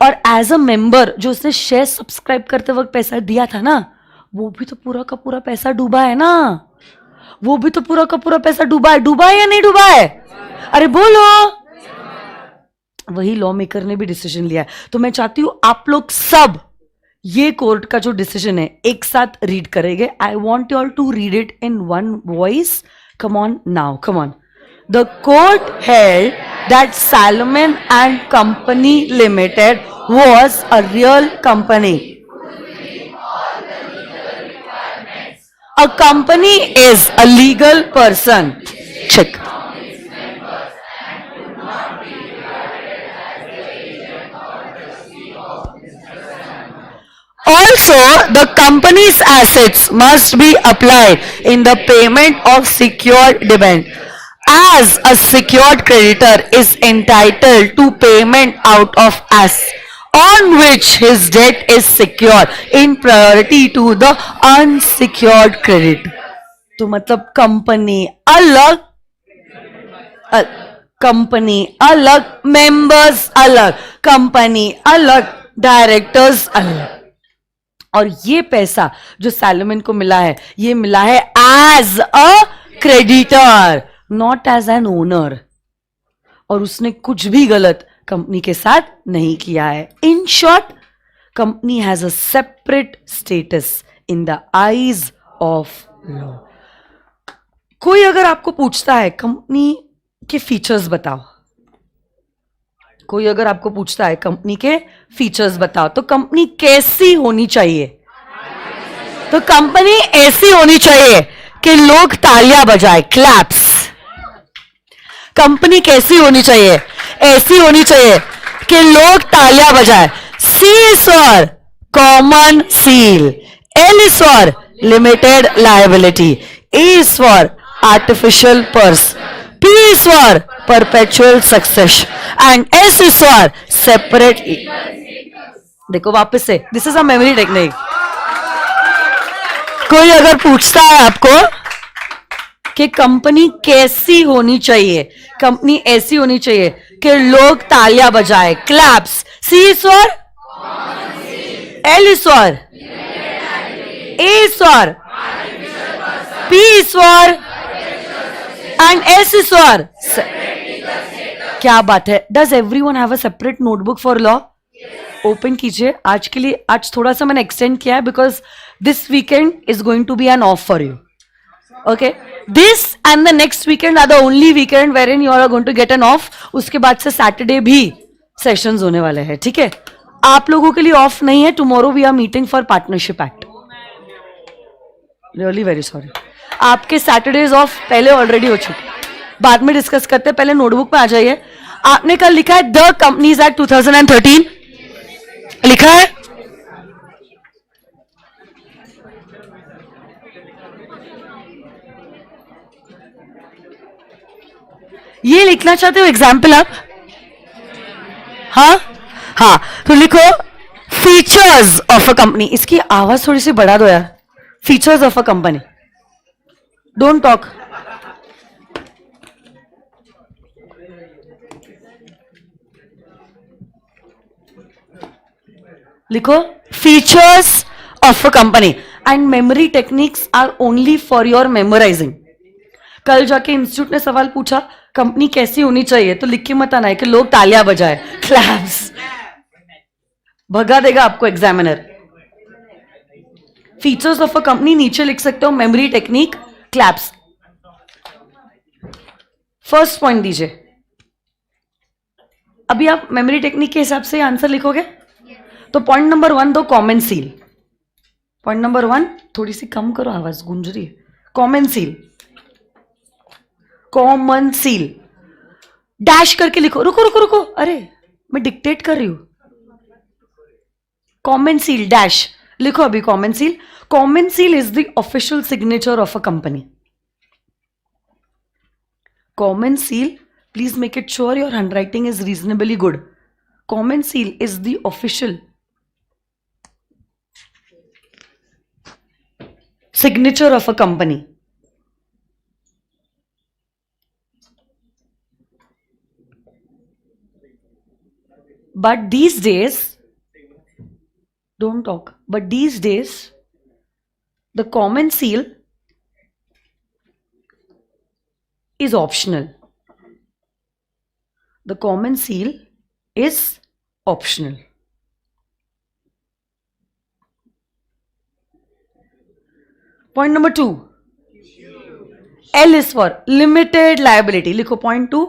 और एज अ मेंबर जो उसने शेयर सब्सक्राइब करते वक्त पैसा दिया था ना, वो भी तो पूरा का पूरा पैसा डूबा है ना, वो भी तो पूरा का पूरा पैसा डूबा है या नहीं डूबा है? अरे बोलो। वही लॉ मेकर ने भी डिसीजन लिया है। तो मैं चाहती हूं आप लोग सब ये कोर्ट का जो डिसीजन है एक साथ रीड करेंगे। I want you all to read it in one voice. Come on now, come on. The court held that Salomon and Company Limited was a real company. A company is a legal person. Check. Also, the company's assets must be applied in the payment of secured debent. As a secured creditor is entitled to payment out of assets on which his debt is secure in priority to the unsecured credit. तो मतलब company अलग, company अलग, members अलग, company अलग, directors अलग। और ये पैसा जो सैलोमन को मिला है, ये मिला है as a creditor, not as an owner. और उसने कुछ भी गलत कंपनी के साथ नहीं किया है। In short, company has a separate status in the eyes of law. कोई अगर आपको पूछता है कंपनी के फीचर्स बताओ, कोई अगर आपको पूछता है कंपनी के फीचर्स बताओ, तो कंपनी कैसी होनी चाहिए? तो कंपनी ऐसी होनी चाहिए कि लोग तालियां बजाए, क्लैप्स। कंपनी कैसी होनी चाहिए? ऐसी होनी चाहिए कि लोग तालियां बजाए। C is for common seal, L is for limited liability, A is for artificial person, P is for perpetual succession and S is for separate. देखो वापस से, this is a memory technique. कोई अगर पूछता है आपको कि कंपनी कैसी होनी चाहिए, कंपनी ऐसी होनी चाहिए कि लोग तालियां बजाए, claps. C is for L is for A is for P is for and S is for. क्या बात है। Does everyone have a separate notebook for law? Open कीजिए। आज के लिए, आज थोड़ा सा मैंने एक्सटेंड किया है because this weekend is going to be an off for you. Okay, this and the next weekend are the only weekend wherein you are going to get an off. उसके बाद से Saturday भी sessions होने वाले हैं, ठीक है। आप लोगों के लिए ऑफ नहीं है। Tomorrow we are meeting for partnership act. Really very sorry, आपके सैटरडेज ऑफ पहले ऑलरेडी हो चुके, बाद में डिस्कस करते हैं। पहले नोटबुक में आ जाइए। आपने कल लिखा है द कंपनीज एक्ट 2013 लिखा है। ये लिखना चाहते हो एग्जाम्पल आप? हाँ हाँ, तो लिखो फीचर्स ऑफ अ कंपनी। इसकी आवाज थोड़ी सी बढ़ा दो यार। Features of a company, don't talk. लिखो features of a company and memory techniques are only for your memorizing. कल जाके इंस्टीट्यूट ने सवाल पूछा कंपनी कैसी होनी चाहिए, तो लिख के मत आना है कि लोग तालियां बजाए, क्लैप्स। भगा देगा आपको examiner. Features of a company नीचे लिख सकते हो, memory technique, claps. First point दीजिए। अभी आप मेमोरी टेक्निक के हिसाब से आंसर लिखोगे। तो पॉइंट नंबर 1 दो कॉमन सील। पॉइंट नंबर 1, थोड़ी सी कम करो आवाज, गूंज रही है। Common seal, common seal. Dash करके लिखो। रुको रुको रुको, अरे मैं डिक्टेट कर रही हूं। कॉमन सील डैश लिखो अभी। Common seal, common seal is the official signature of a company. Common seal, please make it sure your handwriting is reasonably good. Common seal is the official signature of a company. but these days, don't talk, but these days the common seal is optional. The common seal is optional. Point number 2. L is for limited liability. लिखो point 2.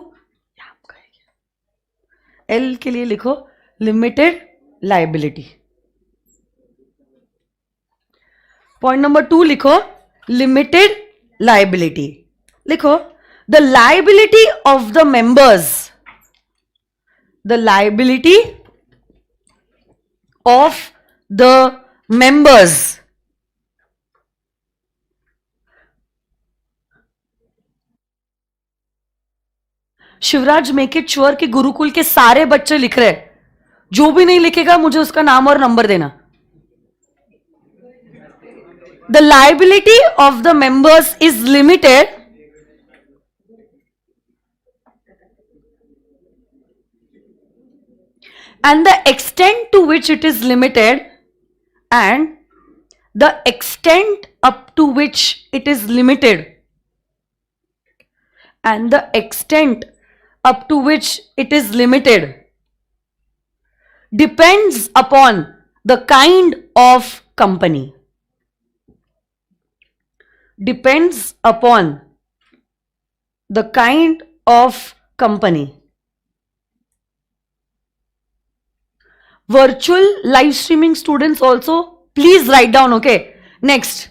L के लिए लिखो limited liability. Point number 2 लिखो limited liability. लिखो the liability of the members. The liability of the members Shivraj make it sure कि गुरुकुल के सारे बच्चे लिख रहे हैं. जो भी नहीं लिखेगा मुझे उसका नाम और नंबर देना. The liability of the members is limited and the extent to which it is limited and the extent up to which it is limited and the extent up to which it is limited depends upon the kind of company. Depends upon the kind of company. Virtual live streaming students also, please write down, okay? Next.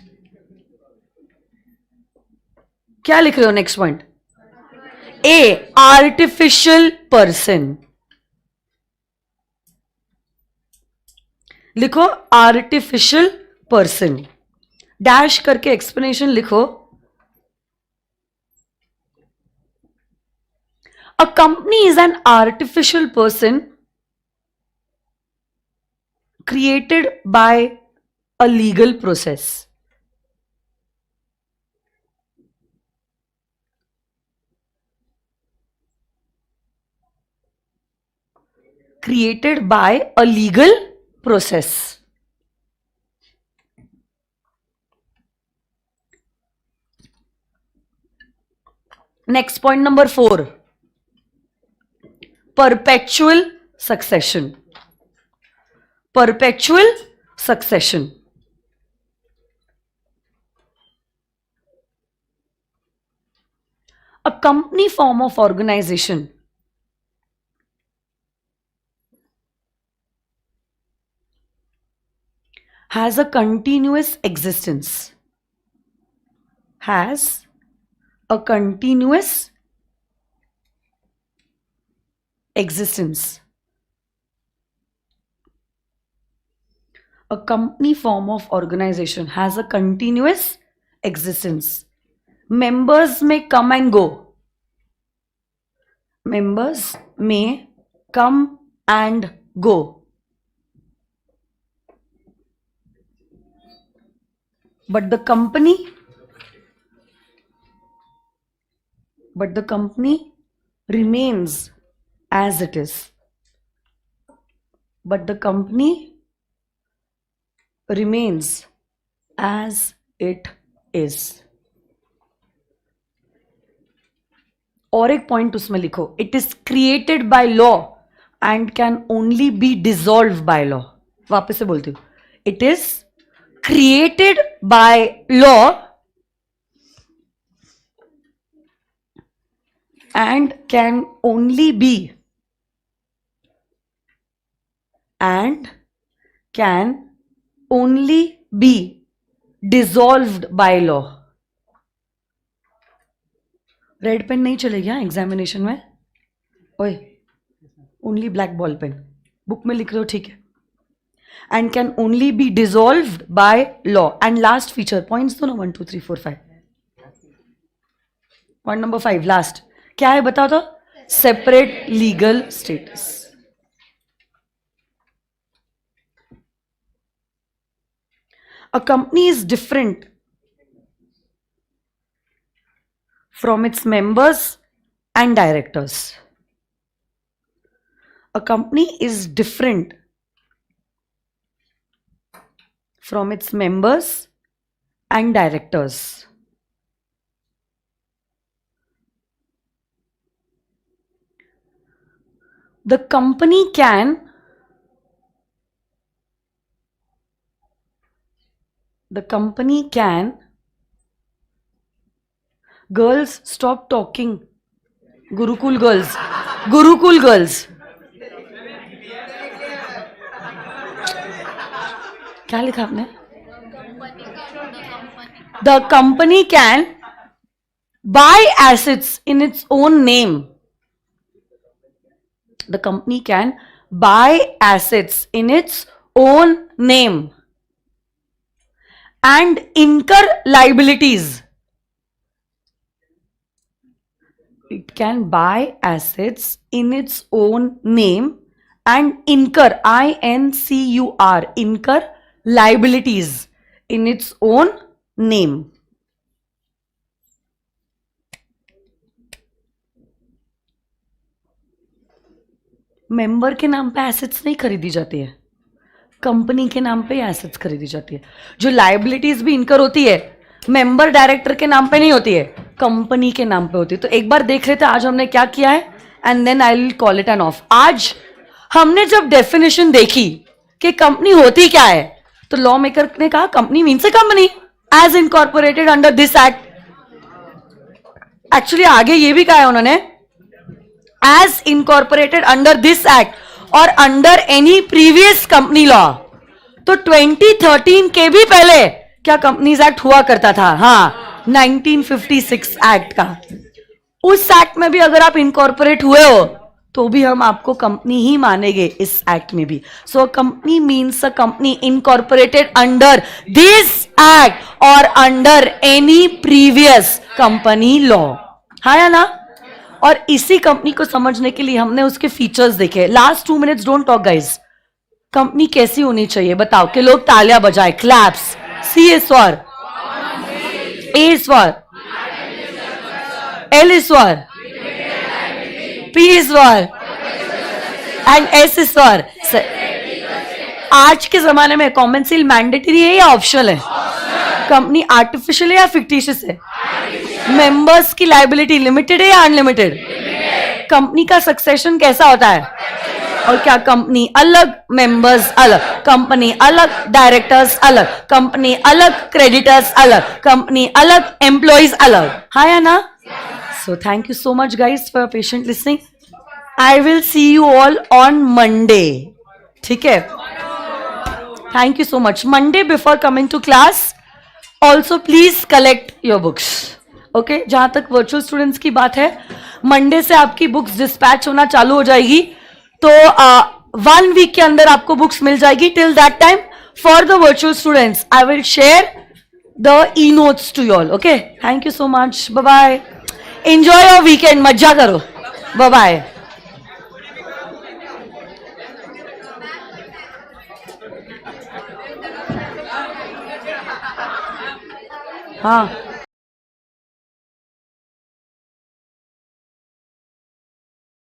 क्या लिख रहे हो next point? A, artificial person. लिखो artificial person. Dash करके explanation लिखो. A company is an artificial person created by a legal process. Created by a legal process. Next point number 4. Perpetual succession. Perpetual succession. A company form of organization has a continuous existence. Has a continuous existence. A company form of organization has a continuous existence. Members may come and go. Members may come and go. But the company remains as it is. But the company remains as it is. और एक point उसमें लिखो, it is created by law and can only be dissolve by law. वापस से बोलती हूं, it is created by law and can only be dissolved by law. Red pen नहीं चलेगा एग्जामिनेशन में. ओए, only black ball pen. Book में लिख रहे हो ठीक है. And can only be dissolved by law. And last feature points दो ना, 1 2 3 4 5. पॉइंट नंबर 5 लास्ट क्या है बताओ तो. Separate legal status. A company is different from its members and directors. a company is different from its members and directors. The company can girls, stop talking. Gurukul girls, क्या लिखा आपने? The company can buy assets in its own name. The company can buy assets in its own name and incur liabilities. It can buy assets in its own name and incur, INCUR, incur liabilities in its own name. Member के नाम पे assets नहीं खरीदी जाती है, company के नाम पे एसेट्स खरीदी जाती है. जो लाइबिलिटीज भी इनकर होती है मेंबर डायरेक्टर के नाम पे नहीं होती है, कंपनी के नाम पे होती है. तो एक बार देख लेते हैं आज हमने क्या किया है and then I will call it an off. आज हमने जब डेफिनेशन देखी कि कंपनी होती क्या है, तो लॉ मेकर ने कहा company means a company as incorporated under this act. Actually आगे ये भी कहा है उन्होंने, as incorporated under this act और under any previous company law. तो 2013 के भी पहले क्या कंपनीज एक्ट हुआ करता था? हाँ, 1956 एक्ट का. उस एक्ट में भी अगर आप इनकॉर्पोरेट हुए हो तो भी हम आपको कंपनी ही मानेंगे इस एक्ट में भी. So company means a company incorporated under this act और under any previous company law. हाँ या ना? और इसी कंपनी को समझने के लिए हमने उसके फीचर्स देखे. Last 2 minutes don't talk guys. Company कैसी होनी चाहिए बताओ कि लोग तालियां बजाएं, claps. C is for, A is for, L is for, P is for, and S is for. आज के जमाने में कॉमन सील मैंडेटरी है या ऑप्शनल है? कंपनी आर्टिफिशियल है या फिक्टिशियस है? मेंबर्स की लाइबिलिटी लिमिटेड है या अनलिमिटेड? कंपनी का सक्सेशन कैसा होता है? और क्या कंपनी अलग, मेंबर्स अलग, कंपनी अलग, डायरेक्टर्स अलग, कंपनी अलग, क्रेडिटर्स अलग, कंपनी अलग, एम्प्लॉइज अलग. हाँ या ना? So thank you so much guys for patient listening. I will see you all on Monday. ठीक है? Thank you so much. Monday before coming to class also please collect your books. Okay, जहां तक virtual students की बात है, Monday से आपकी books dispatch होना चालू हो जाएगी. तो 1 वीक के अंदर आपको बुक्स मिल जाएगी. Till that time for the virtual students I will share the e notes to you all. Okay, thank you so much. Bye bye. Enjoy your weekend. मजा करो. Bye bye. हाँ